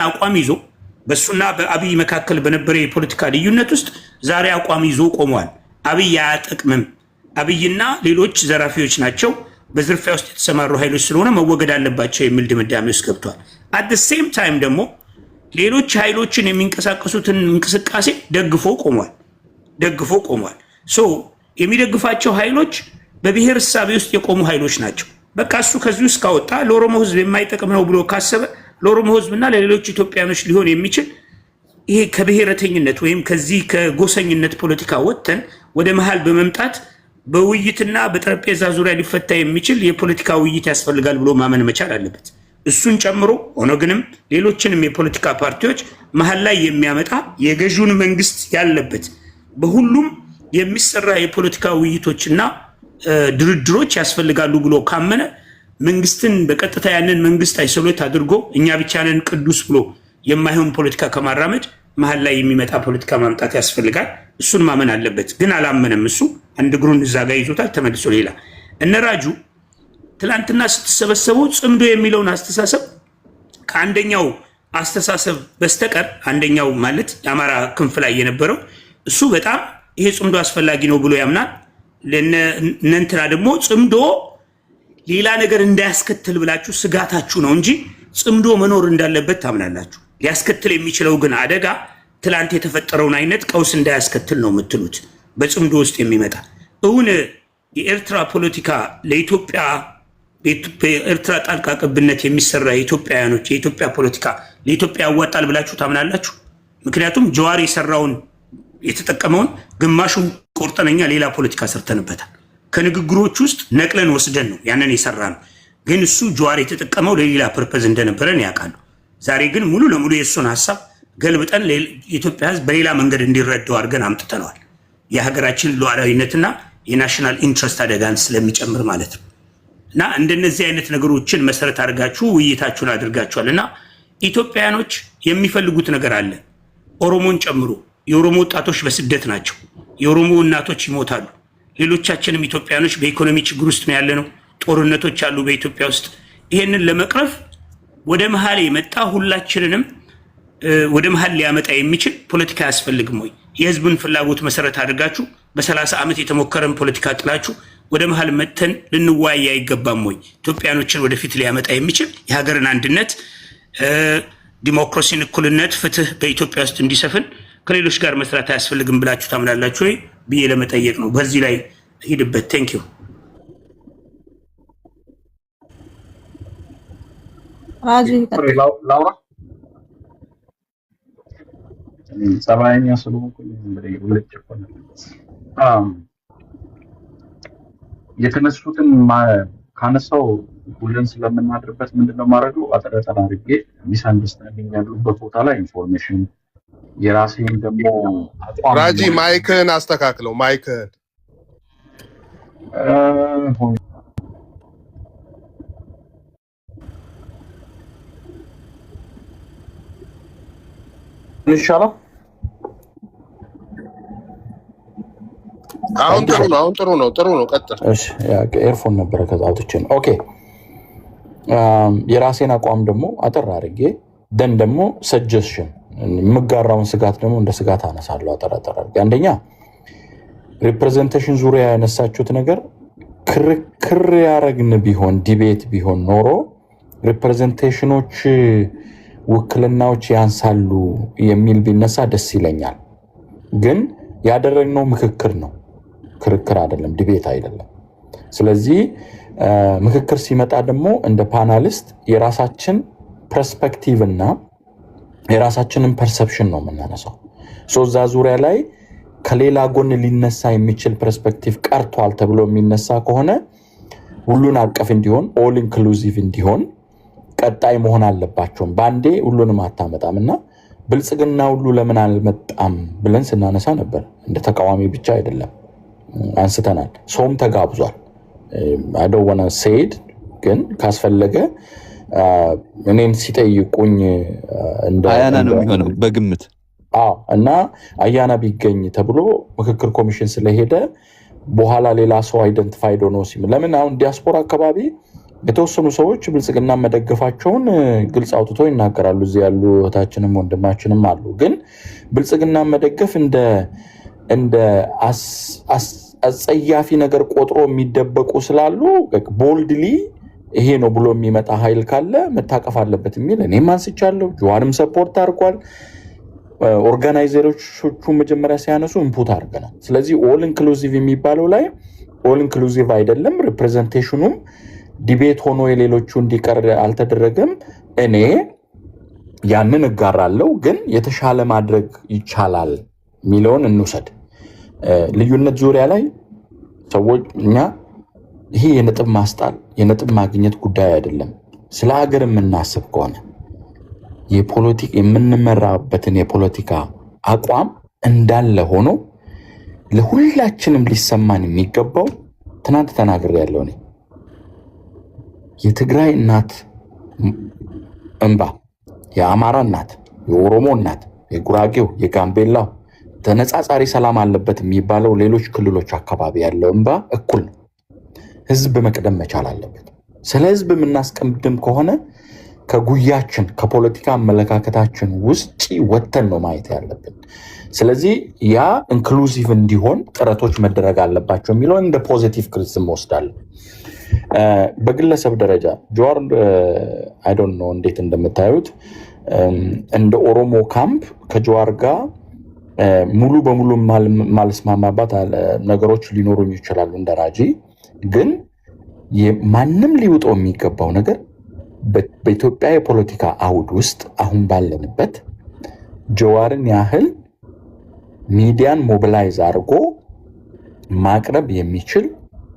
አቋም ይዞ በሱና በአብይ መካከል በነበረ የፖለቲካ ልዩነት ውስጥ ዛሬ አቋም ይዞ ቆሟል። አብይ አያጠቅምም፣ አብይና ሌሎች ዘራፊዎች ናቸው፣ በዝርፊያ ውስጥ የተሰማሩ ኃይሎች ስለሆነ መወገድ አለባቸው የሚል ድምዳሜ ውስጥ ገብቷል። አት ሴም ታይም ደግሞ ሌሎች ኃይሎችን የሚንቀሳቀሱትን እንቅስቃሴ ደግፎ ቆሟል። ሶ የሚደግፋቸው ኃይሎች በብሔር እሳቤ ውስጥ የቆሙ ኃይሎች ናቸው። በቃ እሱ ከዚህ ውስጥ ካወጣ ለኦሮሞ ህዝብ የማይጠቅም ነው ብሎ ካሰበ ለኦሮሞ ህዝብና ለሌሎች ኢትዮጵያኖች ሊሆን የሚችል ይሄ ከብሔረተኝነት ወይም ከዚህ ከጎሰኝነት ፖለቲካ ወጥተን ወደ መሃል በመምጣት በውይይትና በጠረጴዛ ዙሪያ ሊፈታ የሚችል የፖለቲካ ውይይት ያስፈልጋል ብሎ ማመን መቻል አለበት። እሱን ጨምሮ ሆኖግንም ሌሎችንም የፖለቲካ ፓርቲዎች መሃል ላይ የሚያመጣ የገዢውን መንግስት ያለበት በሁሉም የሚሰራ የፖለቲካ ውይይቶችና ድርድሮች ያስፈልጋሉ ብሎ ካመነ መንግስትን በቀጥታ ያንን መንግስት አይሶሌት አድርጎ እኛ ብቻ ነን ቅዱስ ብሎ የማይሆን ፖለቲካ ከማራመድ መሃል ላይ የሚመጣ ፖለቲካ ማምጣት ያስፈልጋል። እሱን ማመን አለበት። ግን አላመነም። እሱ አንድ እግሩን እዛ ጋር ይዞታል፣ ተመልሶ ሌላ። እነራጁ ትላንትና ስትሰበሰቡ ጽምዶ የሚለውን አስተሳሰብ ከአንደኛው አስተሳሰብ በስተቀር አንደኛው ማለት የአማራ ክንፍ ላይ የነበረው እሱ በጣም ይሄ ጽምዶ አስፈላጊ ነው ብሎ ያምናል። ለእነንትና ደግሞ ጽምዶ ሌላ ነገር እንዳያስከትል ብላችሁ ስጋታችሁ ነው እንጂ ጽምዶ መኖር እንዳለበት ታምናላችሁ። ሊያስከትል የሚችለው ግን አደጋ ትላንት የተፈጠረውን አይነት ቀውስ እንዳያስከትል ነው የምትሉት። በጽምዶ ውስጥ የሚመጣ እውን የኤርትራ ፖለቲካ ለኢትዮጵያ በኤርትራ ጣልቃ ገብነት የሚሰራ የኢትዮጵያውያኖች የኢትዮጵያ ፖለቲካ ለኢትዮጵያ ያዋጣል ብላችሁ ታምናላችሁ? ምክንያቱም ጀዋር የሰራውን የተጠቀመውን ግማሹን ቆርጠነኛ ሌላ ፖለቲካ ሰርተንበታል። ከንግግሮች ውስጥ ነቅለን ወስደን ነው ያንን የሰራ ነው። ግን እሱ ጀዋር የተጠቀመው ለሌላ ፐርፐዝ እንደነበረን ያውቃሉ። ዛሬ ግን ሙሉ ለሙሉ የእሱን ሀሳብ ገልብጠን የኢትዮጵያ ሕዝብ በሌላ መንገድ እንዲረዳው አድርገን አምጥተነዋል። የሀገራችን ሉዓላዊነትና የናሽናል ኢንትረስት አደጋን ስለሚጨምር ማለት ነው። እና እንደነዚህ አይነት ነገሮችን መሰረት አድርጋችሁ ውይይታችሁን አድርጋችኋል። እና ኢትዮጵያውያኖች የሚፈልጉት ነገር አለ። ኦሮሞን ጨምሮ የኦሮሞ ወጣቶች በስደት ናቸው። የኦሮሞ እናቶች ይሞታሉ። ሌሎቻችንም ኢትዮጵያውያኖች በኢኮኖሚ ችግር ውስጥ ነው ያለነው። ጦርነቶች አሉ በኢትዮጵያ ውስጥ። ይሄንን ለመቅረፍ ወደ መሀል የመጣ ሁላችንንም ወደ መሀል ሊያመጣ የሚችል ፖለቲካ አያስፈልግም ወይ? የህዝብን ፍላጎት መሰረት አድርጋችሁ በ30 ዓመት የተሞከረን ፖለቲካ ጥላችሁ ወደ መሀል መተን ልንወያይ አይገባም ወይ? ኢትዮጵያኖችን ወደፊት ሊያመጣ የሚችል የሀገርን አንድነት፣ ዲሞክራሲን፣ እኩልነት፣ ፍትህ በኢትዮጵያ ውስጥ እንዲሰፍን ከሌሎች ጋር መስራት አያስፈልግም ብላችሁ ታምናላችሁ ወይ ብዬ ለመጠየቅ ነው። በዚህ ላይ ሂድበት። ቴንክ ዩ ላውራ ሰባኛ ስለሆንኩኝ የተነሱትን ካነሳው ሁሉን ስለምናድርበት ምንድነው ማድረገው አጠረጠና አድርጌ ሚስ አንደርስታንዲንግ ያሉበት ቦታ ላይ ኢንፎርሜሽን የራሴን ደግሞ ራጂ ማይክን አስተካክለው። ማይክን ኢንሻአላህ አሁን ጥሩ ነው። ቀጥል። እሺ ኤርፎን ነበረ ከዛ አውጥቼ ነው። ኦኬ የራሴን አቋም ደግሞ አጠር አድርጌ ደን ደግሞ ሰጀስሽን የምጋራውን ስጋት ደግሞ እንደ ስጋት አነሳለሁ። አጠር አድርጌ አንደኛ ሪፕሬዘንቴሽን ዙሪያ ያነሳችሁት ነገር ክርክር ያረግን ቢሆን ዲቤት ቢሆን ኖሮ ሪፕሬዘንቴሽኖች ውክልናዎች ያንሳሉ የሚል ቢነሳ ደስ ይለኛል። ግን ያደረግነው ምክክር ነው፣ ክርክር አይደለም፣ ዲቤት አይደለም። ስለዚህ ምክክር ሲመጣ ደግሞ እንደ ፓናሊስት የራሳችን ፐርስፔክቲቭ እና የራሳችንን ፐርሰፕሽን ነው የምናነሳው። እዛ ዙሪያ ላይ ከሌላ ጎን ሊነሳ የሚችል ፐርስፔክቲቭ ቀርቷል ተብሎ የሚነሳ ከሆነ ሁሉን አቀፍ እንዲሆን ኦል ኢንክሉሲቭ እንዲሆን ቀጣይ መሆን አለባቸውም። ባንዴ ሁሉንም አታመጣም እና ብልጽግና ሁሉ ለምን አልመጣም ብለን ስናነሳ ነበር። እንደ ተቃዋሚ ብቻ አይደለም አንስተናል። ሰውም ተጋብዟል። I don't want to say it ግን ካስፈለገ እኔን ሲጠይቁኝ እንደ አያና ነው የሚሆነው በግምት እና አያና ቢገኝ ተብሎ ምክክር ኮሚሽን ስለሄደ በኋላ ሌላ ሰው አይደንቲፋይድ ሆኖ ሲም ለምን አሁን ዲያስፖራ አካባቢ የተወሰኑ ሰዎች ብልጽግና መደገፋቸውን ግልጽ አውጥተው ይናገራሉ። እዚህ ያሉ እህታችንም ወንድማችንም አሉ። ግን ብልጽግና መደገፍ እንደ አጸያፊ ነገር ቆጥሮ የሚደበቁ ስላሉ ቦልድሊ ይሄ ነው ብሎ የሚመጣ ኃይል ካለ መታቀፍ አለበት የሚል እኔም አንስቻለሁ። ጀዋርም ሰፖርት አድርጓል። ኦርጋናይዘሮቹ መጀመሪያ ሲያነሱ ኢንፑት አድርገናል። ስለዚህ ኦል ኢንክሉሲቭ የሚባለው ላይ ኦል ኢንክሉሲቭ አይደለም። ሪፕሬዘንቴሽኑም ዲቤት ሆኖ የሌሎቹ እንዲቀር አልተደረገም። እኔ ያንን እጋራለሁ፣ ግን የተሻለ ማድረግ ይቻላል የሚለውን እንውሰድ። ልዩነት ዙሪያ ላይ ሰዎች እኛ ይሄ የነጥብ ማስጣል የነጥብ ማግኘት ጉዳይ አይደለም። ስለ ሀገር የምናስብ ከሆነ የምንመራበትን የፖለቲካ አቋም እንዳለ ሆኖ ለሁላችንም ሊሰማን የሚገባው ትናንት ተናግሬያለሁ። እኔ የትግራይ እናት እንባ፣ የአማራ እናት፣ የኦሮሞ እናት፣ የጉራጌው፣ የጋምቤላው ተነጻጻሪ ሰላም አለበት የሚባለው ሌሎች ክልሎች አካባቢ ያለው እንባ እኩል ነው። ህዝብ መቅደም መቻል አለበት። ስለ ህዝብ የምናስቀምድም ከሆነ ከጉያችን ከፖለቲካ አመለካከታችን ውጭ ወተን ነው ማየት ያለብን። ስለዚህ ያ ኢንክሉሲቭ እንዲሆን ጥረቶች መደረግ አለባቸው የሚለውን እንደ ፖዚቲቭ ክሪቲሲዝም ወስዳለሁ። በግለሰብ ደረጃ ጀዋር አይ ዶንት ኖ እንዴት እንደምታዩት እንደ ኦሮሞ ካምፕ ከጀዋር ጋር ሙሉ በሙሉ ማልስማማባት ነገሮች ሊኖሩኝ ይችላሉ። እንደ ራጂ ግን ማንም ሊውጠው የሚገባው ነገር በኢትዮጵያ የፖለቲካ አውድ ውስጥ አሁን ባለንበት ጀዋርን ያህል ሚዲያን ሞቢላይዝ አድርጎ ማቅረብ የሚችል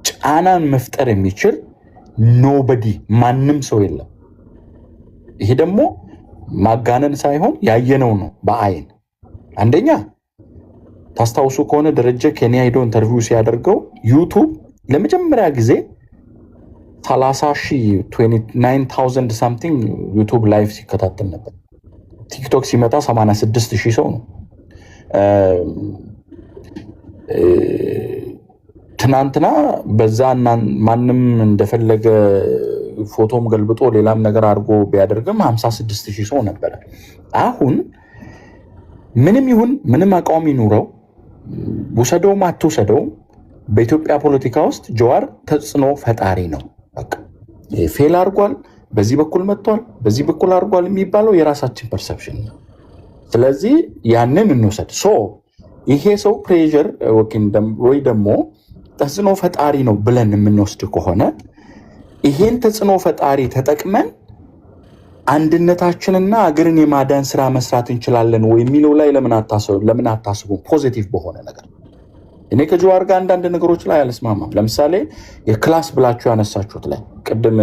ጫናን መፍጠር የሚችል ኖበዲ ማንም ሰው የለም። ይሄ ደግሞ ማጋነን ሳይሆን ያየነው ነው በአይን። አንደኛ ታስታውሱ ከሆነ ደረጀ ኬንያ ሄዶ ኢንተርቪው ሲያደርገው ዩቱብ ለመጀመሪያ ጊዜ 29,000 ሳምቲንግ ዩቱብ ላይቭ ሲከታተል ነበር። ቲክቶክ ሲመጣ 86,000 ሰው ነው። ትናንትና በዛ ማንም እንደፈለገ ፎቶም ገልብጦ ሌላም ነገር አድርጎ ቢያደርግም 56,000 ሰው ነበረ። አሁን ምንም ይሁን ምንም አቋም ይኑረው ውሰደውም አትውሰደውም በኢትዮጵያ ፖለቲካ ውስጥ ጀዋር ተጽዕኖ ፈጣሪ ነው። በቃ ፌል አድርጓል፣ በዚህ በኩል መጥቷል፣ በዚህ በኩል አድርጓል የሚባለው የራሳችን ፐርሰፕሽን ነው። ስለዚህ ያንን እንውሰድ። ይሄ ሰው ፕሬዠር ወይ ደግሞ ተጽዕኖ ፈጣሪ ነው ብለን የምንወስድ ከሆነ ይሄን ተጽዕኖ ፈጣሪ ተጠቅመን አንድነታችንና አገርን የማዳን ስራ መስራት እንችላለን ወይ የሚለው ላይ ለምን አታስቡ? ፖዚቲቭ በሆነ ነገር እኔ ከጀዋር ጋር አንዳንድ ነገሮች ላይ አልስማማም። ለምሳሌ የክላስ ብላችሁ ያነሳችሁት ላይ ቅድም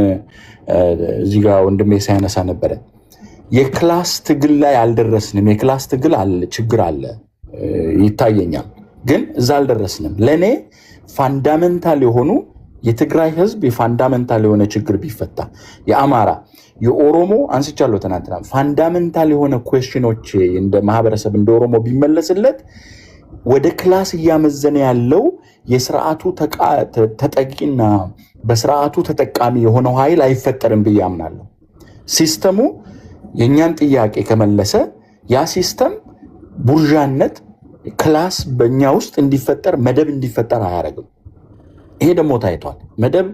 እዚህ ጋር ወንድሜ ሳያነሳ ነበረ። የክላስ ትግል ላይ አልደረስንም። የክላስ ትግል ችግር አለ ይታየኛል፣ ግን እዛ አልደረስንም። ለእኔ ፋንዳሜንታል የሆኑ የትግራይ ህዝብ የፋንዳሜንታል የሆነ ችግር ቢፈታ፣ የአማራ የኦሮሞ አንስቻለሁ ትናንትና ፋንዳሜንታል የሆነ ኩዌስችኖች እንደ ማህበረሰብ እንደ ኦሮሞ ቢመለስለት ወደ ክላስ እያመዘነ ያለው የስርዓቱ ተጠቂና በስርዓቱ ተጠቃሚ የሆነው ኃይል አይፈጠርም ብዬ አምናለሁ። ሲስተሙ የእኛን ጥያቄ ከመለሰ ያ ሲስተም ቡርዣነት ክላስ በእኛ ውስጥ እንዲፈጠር መደብ እንዲፈጠር አያደርግም። ይሄ ደግሞ ታይቷል። መደብ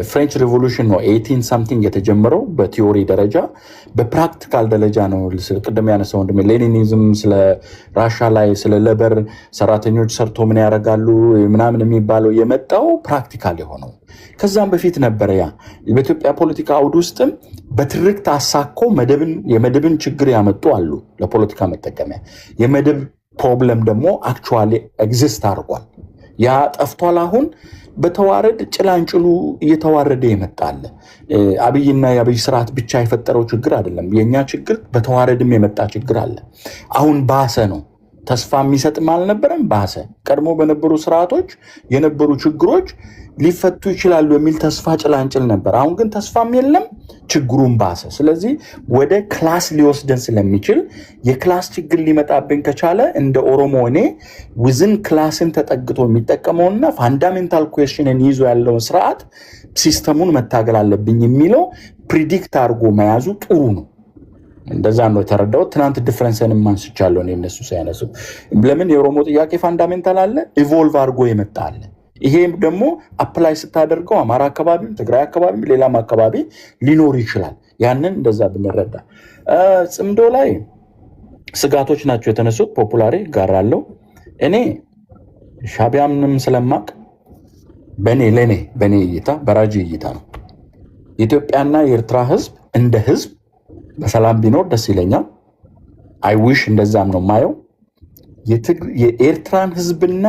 ፍሬንች ሪቮሉሽን ነው 18 ሳምቲንግ የተጀመረው በቲዮሪ ደረጃ፣ በፕራክቲካል ደረጃ ነው። ቅድም ያነሳው ወንድሜ ሌኒኒዝም ስለ ራሻ ላይ ስለ ለበር ሰራተኞች ሰርቶ ምን ያደርጋሉ ምናምን የሚባለው የመጣው ፕራክቲካል የሆነው ከዛም በፊት ነበረ። ያ በኢትዮጵያ ፖለቲካ አውድ ውስጥም በትርክት አሳኮ የመደብን ችግር ያመጡ አሉ ለፖለቲካ መጠቀሚያ። የመደብ ፕሮብለም ደግሞ አክቹዋሊ ኤግዚስት አድርጓል። ያ ጠፍቷል። አሁን በተዋረድ ጭላንጭሉ እየተዋረደ ይመጣል። አብይና የአብይ ስርዓት ብቻ የፈጠረው ችግር አይደለም። የኛ ችግር በተዋረድም የመጣ ችግር አለ። አሁን ባሰ ነው። ተስፋ የሚሰጥም አልነበረም፣ ባሰ። ቀድሞ በነበሩ ስርዓቶች የነበሩ ችግሮች ሊፈቱ ይችላሉ የሚል ተስፋ ጭላንጭል ነበር። አሁን ግን ተስፋም የለም፣ ችግሩን ባሰ። ስለዚህ ወደ ክላስ ሊወስደን ስለሚችል የክላስ ችግር ሊመጣብን ከቻለ እንደ ኦሮሞ እኔ ውዝን ክላስን ተጠግቶ የሚጠቀመውና ፋንዳሜንታል ኩዌስችንን ይዞ ያለውን ስርዓት ሲስተሙን መታገል አለብኝ የሚለው ፕሪዲክት አድርጎ መያዙ ጥሩ ነው። እንደዛ ነው የተረዳሁት። ትናንት ዲፍረንስን ማንስቻለሁ እኔ እነሱ ሳይነሱ። ለምን የኦሮሞ ጥያቄ ፋንዳሜንታል አለ፣ ኢቮልቭ አድርጎ የመጣ አለ። ይሄም ደግሞ አፕላይ ስታደርገው አማራ አካባቢም ትግራይ አካባቢም ሌላም አካባቢ ሊኖር ይችላል። ያንን እንደዛ ብንረዳ። ጽምዶ ላይ ስጋቶች ናቸው የተነሱት። ፖፑላሪ ጋራለው እኔ ሻቢያምንም ስለማቅ በኔ እይታ በራጂ እይታ ነው የኢትዮጵያና የኤርትራ ህዝብ እንደ ህዝብ በሰላም ቢኖር ደስ ይለኛል። አይዊሽ እንደዛም ነው ማየው። የኤርትራን ህዝብና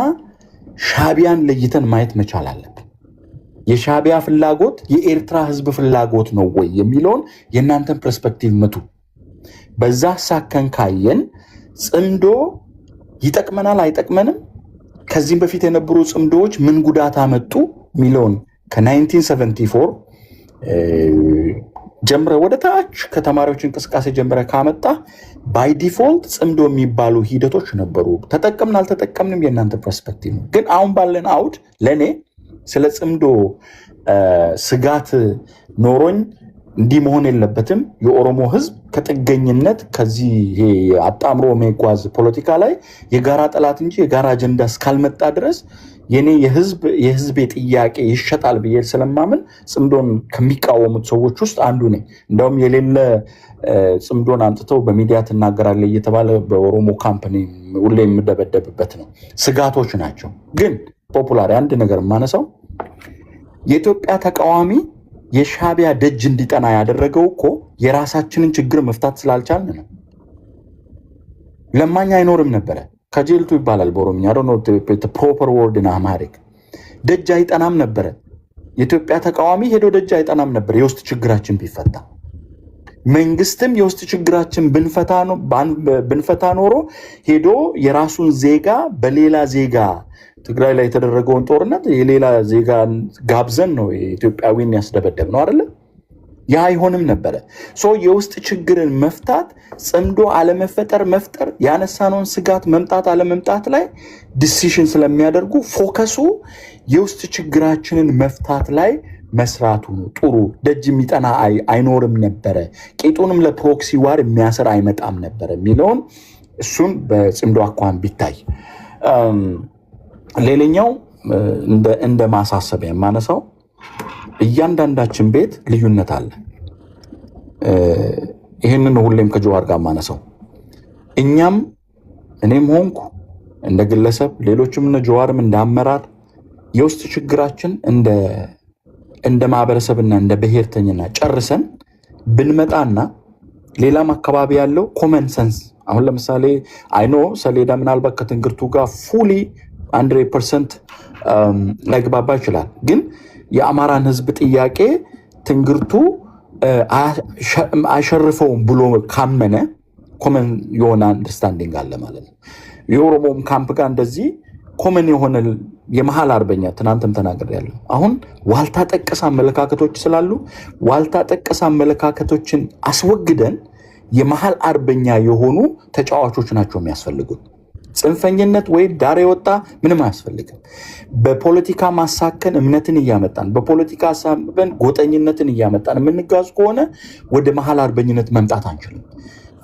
ሻቢያን ለይተን ማየት መቻል አለብን። የሻቢያ ፍላጎት የኤርትራ ህዝብ ፍላጎት ነው ወይ የሚለውን የእናንተን ፐርስፔክቲቭ ምቱ። በዛ ሳከን ካየን ጽምዶ ይጠቅመናል አይጠቅመንም፣ ከዚህም በፊት የነበሩ ጽምዶዎች ምን ጉዳት አመጡ የሚለውን ከ1974 ጀምረ ወደ ታች ከተማሪዎች እንቅስቃሴ ጀምረ ካመጣ ባይ ዲፎልት ጽምዶ የሚባሉ ሂደቶች ነበሩ። ተጠቀምን አልተጠቀምንም የእናንተ ፐርስፔክቲቭ ነው። ግን አሁን ባለን አውድ ለእኔ ስለ ጽምዶ ስጋት ኖሮኝ እንዲህ መሆን የለበትም። የኦሮሞ ህዝብ ከጥገኝነት ከዚህ አጣምሮ መጓዝ ፖለቲካ ላይ የጋራ ጠላት እንጂ የጋራ አጀንዳ እስካልመጣ ድረስ የኔ የህዝብ ጥያቄ ይሸጣል ብዬ ስለማምን ጽምዶን ከሚቃወሙት ሰዎች ውስጥ አንዱ ነኝ። እንደውም የሌለ ጽምዶን አምጥተው በሚዲያ ትናገራለህ እየተባለ በኦሮሞ ካምፓኒ ሁሌ የምደበደብበት ነው። ስጋቶች ናቸው። ግን ፖፑላር አንድ ነገር የማነሳው የኢትዮጵያ ተቃዋሚ የሻቢያ ደጅ እንዲጠና ያደረገው እኮ የራሳችንን ችግር መፍታት ስላልቻልን ነው። ለማኝ አይኖርም ነበረ። ከጀልቱ ይባላል በኦሮምኛ ፕሮፐር ወርድ ና አማሪክ ደጅ አይጠናም ነበረ። የኢትዮጵያ ተቃዋሚ ሄዶ ደጅ አይጠናም ነበር የውስጥ ችግራችን ቢፈታ። መንግስትም የውስጥ ችግራችን ብንፈታ ኖሮ ሄዶ የራሱን ዜጋ በሌላ ዜጋ ትግራይ ላይ የተደረገውን ጦርነት የሌላ ዜጋ ጋብዘን ነው የኢትዮጵያዊን ያስደበደብ ነው አይደለ? ያ አይሆንም ነበረ። የውስጥ ችግርን መፍታት ጽምዶ አለመፈጠር መፍጠር ያነሳነውን ስጋት መምጣት አለመምጣት ላይ ዲሲሽን ስለሚያደርጉ ፎከሱ የውስጥ ችግራችንን መፍታት ላይ መስራቱ ነው። ጥሩ ደጅ የሚጠና አይኖርም ነበረ። ቂጡንም ለፕሮክሲ ዋር የሚያስር አይመጣም ነበረ የሚለውን እሱን በጽምዶ አኳን ቢታይ። ሌላኛው እንደ ማሳሰቢያ የማነሳው እያንዳንዳችን ቤት ልዩነት አለ። ይህንን ሁሌም ከጀዋር ጋር ማነሳው እኛም እኔም ሆንኩ እንደ ግለሰብ ሌሎችም እነ ጀዋርም እንደ አመራር የውስጥ ችግራችን እንደ ማህበረሰብና እንደ ብሔርተኝና ጨርሰን ብንመጣና ሌላም አካባቢ ያለው ኮመን ሰንስ አሁን ለምሳሌ አይኖ ሰሌዳ ምናልባት ከትንግርቱ ጋር ፉሊ 100% ላይግባባ ይችላል። ግን የአማራን ህዝብ ጥያቄ ትንግርቱ አይሸርፈውም ብሎ ካመነ ኮመን የሆነ አንደርስታንዲንግ አለ ማለት ነው። የኦሮሞም ካምፕ ጋር እንደዚህ ኮመን የሆነ የመሃል አርበኛ ትናንትም ተናግሬያለሁ። አሁን ዋልታ ጠቀስ አመለካከቶች ስላሉ ዋልታ ጠቀስ አመለካከቶችን አስወግደን የመሃል አርበኛ የሆኑ ተጫዋቾች ናቸው የሚያስፈልጉት። ጽንፈኝነት ወይ ዳር የወጣ ምንም አያስፈልግም። በፖለቲካ ማሳከን እምነትን እያመጣን በፖለቲካ አሳበን ጎጠኝነትን እያመጣን የምንጋዝ ከሆነ ወደ መሃል አርበኝነት መምጣት አንችልም።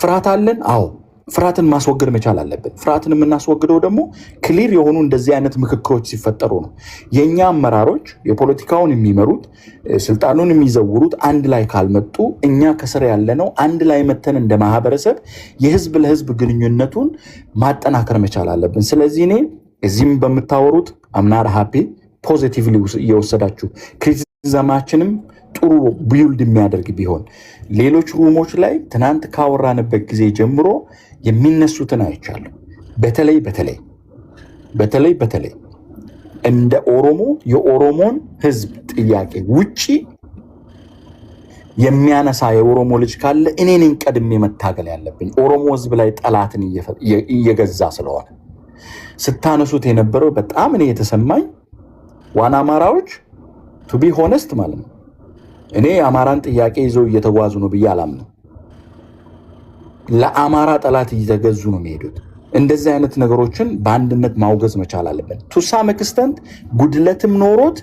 ፍርሃት አለን። አዎ ፍርሃትን ማስወገድ መቻል አለብን። ፍርሃትን የምናስወግደው ደግሞ ክሊር የሆኑ እንደዚህ አይነት ምክክሮች ሲፈጠሩ ነው። የእኛ አመራሮች የፖለቲካውን የሚመሩት ስልጣኑን የሚዘውሩት አንድ ላይ ካልመጡ እኛ ከስር ያለነው አንድ ላይ መተን እንደ ማህበረሰብ የህዝብ ለህዝብ ግንኙነቱን ማጠናከር መቻል አለብን። ስለዚህ እኔ እዚህም በምታወሩት አምናር ሃፒ ፖዚቲቭሊ እየወሰዳችሁ ክሪቲሲዝማችንም ጥሩ ቢውልድ የሚያደርግ ቢሆን ሌሎች ሩሞች ላይ ትናንት ካወራንበት ጊዜ ጀምሮ የሚነሱትን አይቻለሁ። በተለይ እንደ ኦሮሞ የኦሮሞን ህዝብ ጥያቄ ውጪ የሚያነሳ የኦሮሞ ልጅ ካለ እኔ ነኝ ቀድሜ መታገል ያለብኝ። ኦሮሞ ህዝብ ላይ ጠላትን እየገዛ ስለሆነ ስታነሱት የነበረው በጣም እኔ የተሰማኝ ዋና አማራዎች ቱ ቢ ሆነስት ማለት ነው። እኔ የአማራን ጥያቄ ይዘው እየተጓዙ ነው ብዬ አላምነው። ለአማራ ጠላት እየተገዙ ነው የሚሄዱት። እንደዚህ አይነት ነገሮችን በአንድነት ማውገዝ መቻል አለበት። ቱ ሳም ኤክስተንት ጉድለትም ኖሮት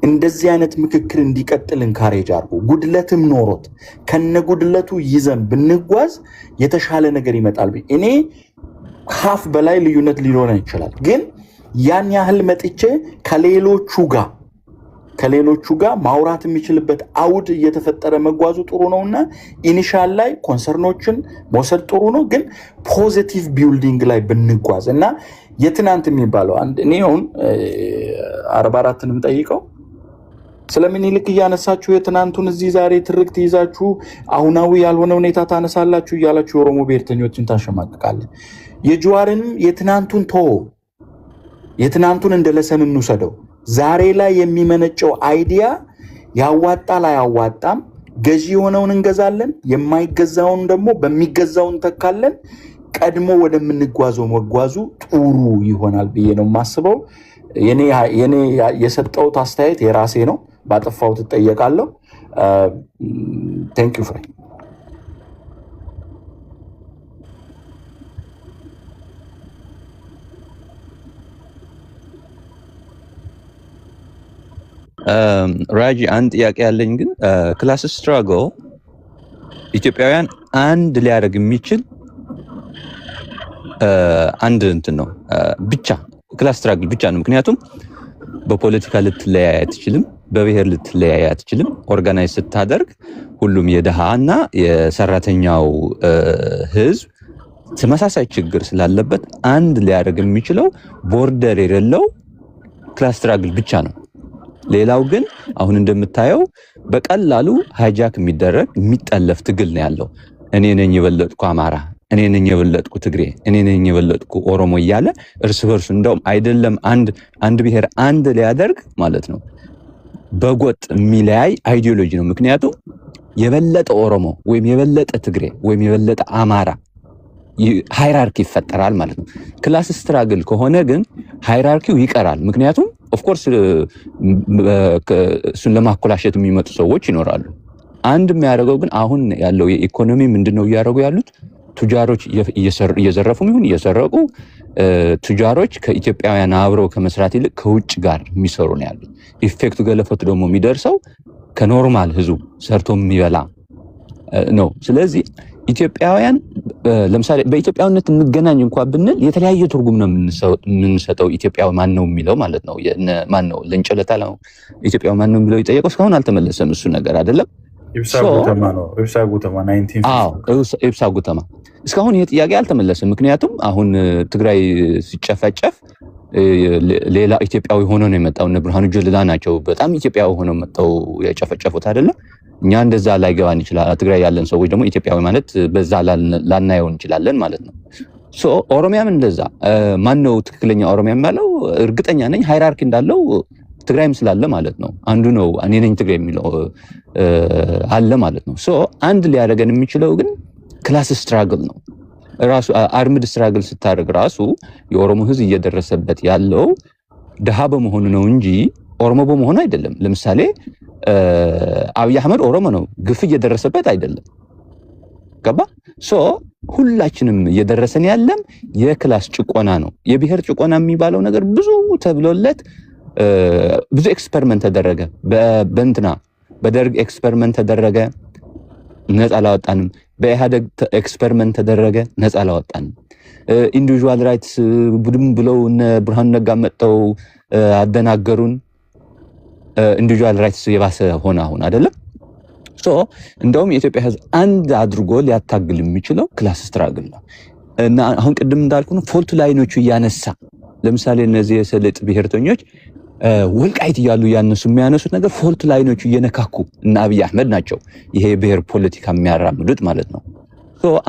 እንደዚህ አይነት ምክክር እንዲቀጥል እንካሬጅ አድርጎ ጉድለትም ኖሮት ከነ ጉድለቱ ይዘን ብንጓዝ የተሻለ ነገር ይመጣል። እኔ ሀፍ በላይ ልዩነት ሊኖረን ይችላል፣ ግን ያን ያህል መጥቼ ከሌሎቹ ጋር ማውራት የሚችልበት አውድ እየተፈጠረ መጓዙ ጥሩ ነውና ኢኒሻል ላይ ኮንሰርኖችን መውሰድ ጥሩ ነው፣ ግን ፖዚቲቭ ቢልዲንግ ላይ ብንጓዝ እና የትናንት የሚባለው እኔ አሁን 44ንም ጠይቀው ስለምኒልክ እያነሳችሁ የትናንቱን እዚህ ዛሬ ትርክት ይዛችሁ አሁናዊ ያልሆነ ሁኔታ ታነሳላችሁ እያላችሁ የኦሮሞ ብሔርተኞችን ታሸማቅቃለን። የጀዋርንም የትናንቱን እንደለሰን እንውሰደው። ዛሬ ላይ የሚመነጨው አይዲያ ያዋጣል አያዋጣም፣ ገዢ የሆነውን እንገዛለን፣ የማይገዛውን ደግሞ በሚገዛው እንተካለን። ቀድሞ ወደምንጓዘው መጓዙ ጥሩ ይሆናል ብዬ ነው የማስበው። የኔ የሰጠሁት አስተያየት የራሴ ነው። ባጠፋሁት እጠየቃለሁ። ቴንክ ዩ ፍሬ። ራጂ አንድ ጥያቄ ያለኝ ግን ክላስ ስትራግል ኢትዮጵያውያን አንድ ሊያደርግ የሚችል አንድ እንትን ነው ብቻ ክላስ ስትራግል ብቻ ነው። ምክንያቱም በፖለቲካ ልትለያይ አትችልም፣ በብሔር ልትለያይ አትችልም። ኦርጋናይዝ ስታደርግ ሁሉም የድሃና የሰራተኛው ህዝብ ተመሳሳይ ችግር ስላለበት አንድ ሊያደርግ የሚችለው ቦርደር የሌለው ክላስ ስትራግል ብቻ ነው። ሌላው ግን አሁን እንደምታየው በቀላሉ ሃይጃክ የሚደረግ የሚጠለፍ ትግል ነው ያለው። እኔ ነኝ የበለጥኩ አማራ፣ እኔ ነኝ የበለጥኩ ትግሬ፣ እኔ ነኝ የበለጥኩ ኦሮሞ እያለ እርስ በርሱ እንደውም አይደለም አንድ ብሔር አንድ ሊያደርግ ማለት ነው በጎጥ የሚለያይ አይዲዮሎጂ ነው። ምክንያቱም የበለጠ ኦሮሞ ወይም የበለጠ ትግሬ ወይም የበለጠ አማራ ሃይራርኪ ይፈጠራል ማለት ነው። ክላስ ስትራግል ከሆነ ግን ሃይራርኪው ይቀራል። ምክንያቱም ኦፍኮርስ እሱን ለማኮላሸት የሚመጡ ሰዎች ይኖራሉ። አንድ የሚያደርገው ግን አሁን ያለው የኢኮኖሚ ምንድነው እያደረጉ ያሉት? ቱጃሮች እየዘረፉም ይሁን እየሰረቁ ቱጃሮች ከኢትዮጵያውያን አብረው ከመስራት ይልቅ ከውጭ ጋር የሚሰሩ ነው ያሉት። ኢፌክቱ ገለፈቱ ደግሞ የሚደርሰው ከኖርማል ህዝቡ ሰርቶ የሚበላ ነው። ስለዚህ ኢትዮጵያውያን ለምሳሌ በኢትዮጵያዊነት እንገናኝ እንኳን ብንል የተለያየ ትርጉም ነው የምንሰጠው። ኢትዮጵያዊ ማን ነው የሚለው ማለት ነው። ማን ነው ለንጨለታ ነው ኢትዮጵያዊ ማን ነው የሚለው ይጠየቀው እስካሁን አልተመለሰም። እሱ ነገር አይደለም። ኢብሳ ጉተማ እስካሁን ይሄ ጥያቄ አልተመለሰም። ምክንያቱም አሁን ትግራይ ሲጨፈጨፍ ሌላ ኢትዮጵያዊ ሆኖ ነው የመጣው። እነ ብርሃኑ ጁላ ናቸው በጣም ኢትዮጵያዊ ሆኖ መጣው የጨፈጨፉት አይደለም። እኛ እንደዛ ላይገባን ይችላል። ትግራይ ያለን ሰዎች ደግሞ ኢትዮጵያዊ ማለት በዛ ላናየው እንችላለን ማለት ነው። ኦሮሚያም እንደዛ ማን ነው ትክክለኛ ኦሮሚያ የሚባለው? እርግጠኛ ነኝ ሃይራርኪ እንዳለው ትግራይም ስላለ ማለት ነው። አንዱ ነው እኔ ነኝ ትግራይ የሚለው አለ ማለት ነው። አንድ ሊያደርገን የሚችለው ግን ክላስ ስትራግል ነው። ራሱ አርምድ ስትራግል ስታደርግ ራሱ የኦሮሞ ህዝብ እየደረሰበት ያለው ድሃ በመሆኑ ነው እንጂ ኦሮሞ በመሆኑ አይደለም። ለምሳሌ አብይ አህመድ ኦሮሞ ነው፣ ግፍ እየደረሰበት አይደለም። ገባ? ሁላችንም እየደረሰን ያለም የክላስ ጭቆና ነው። የብሔር ጭቆና የሚባለው ነገር ብዙ ተብሎለት ብዙ ኤክስፐሪመንት ተደረገ። በእንትና በደርግ ኤክስፐሪመንት ተደረገ፣ ነፃ አላወጣንም። በኢህአደግ ኤክስፐሪመንት ተደረገ፣ ነፃ አላወጣንም። ኢንዲቪጁዋል ራይትስ ቡድን ብለው እነ ብርሃኑ ነጋ መጥተው አደናገሩን። ኢንዲቪጁዋል ራይትስ የባሰ ሆነ አሁን አይደለም። እንደውም የኢትዮጵያ ህዝብ አንድ አድርጎ ሊያታግል የሚችለው ክላስ ስትራግል ነው። እና አሁን ቅድም እንዳልኩ ነው ፎልት ላይኖቹ እያነሳ ለምሳሌ እነዚህ የሰለጥ ብሔርተኞች ወልቃይት እያሉ ያነሱ የሚያነሱት ነገር ፎልት ላይኖቹ እየነካኩ እና አብይ አህመድ ናቸው ይሄ የብሔር ፖለቲካ የሚያራምዱት ማለት ነው።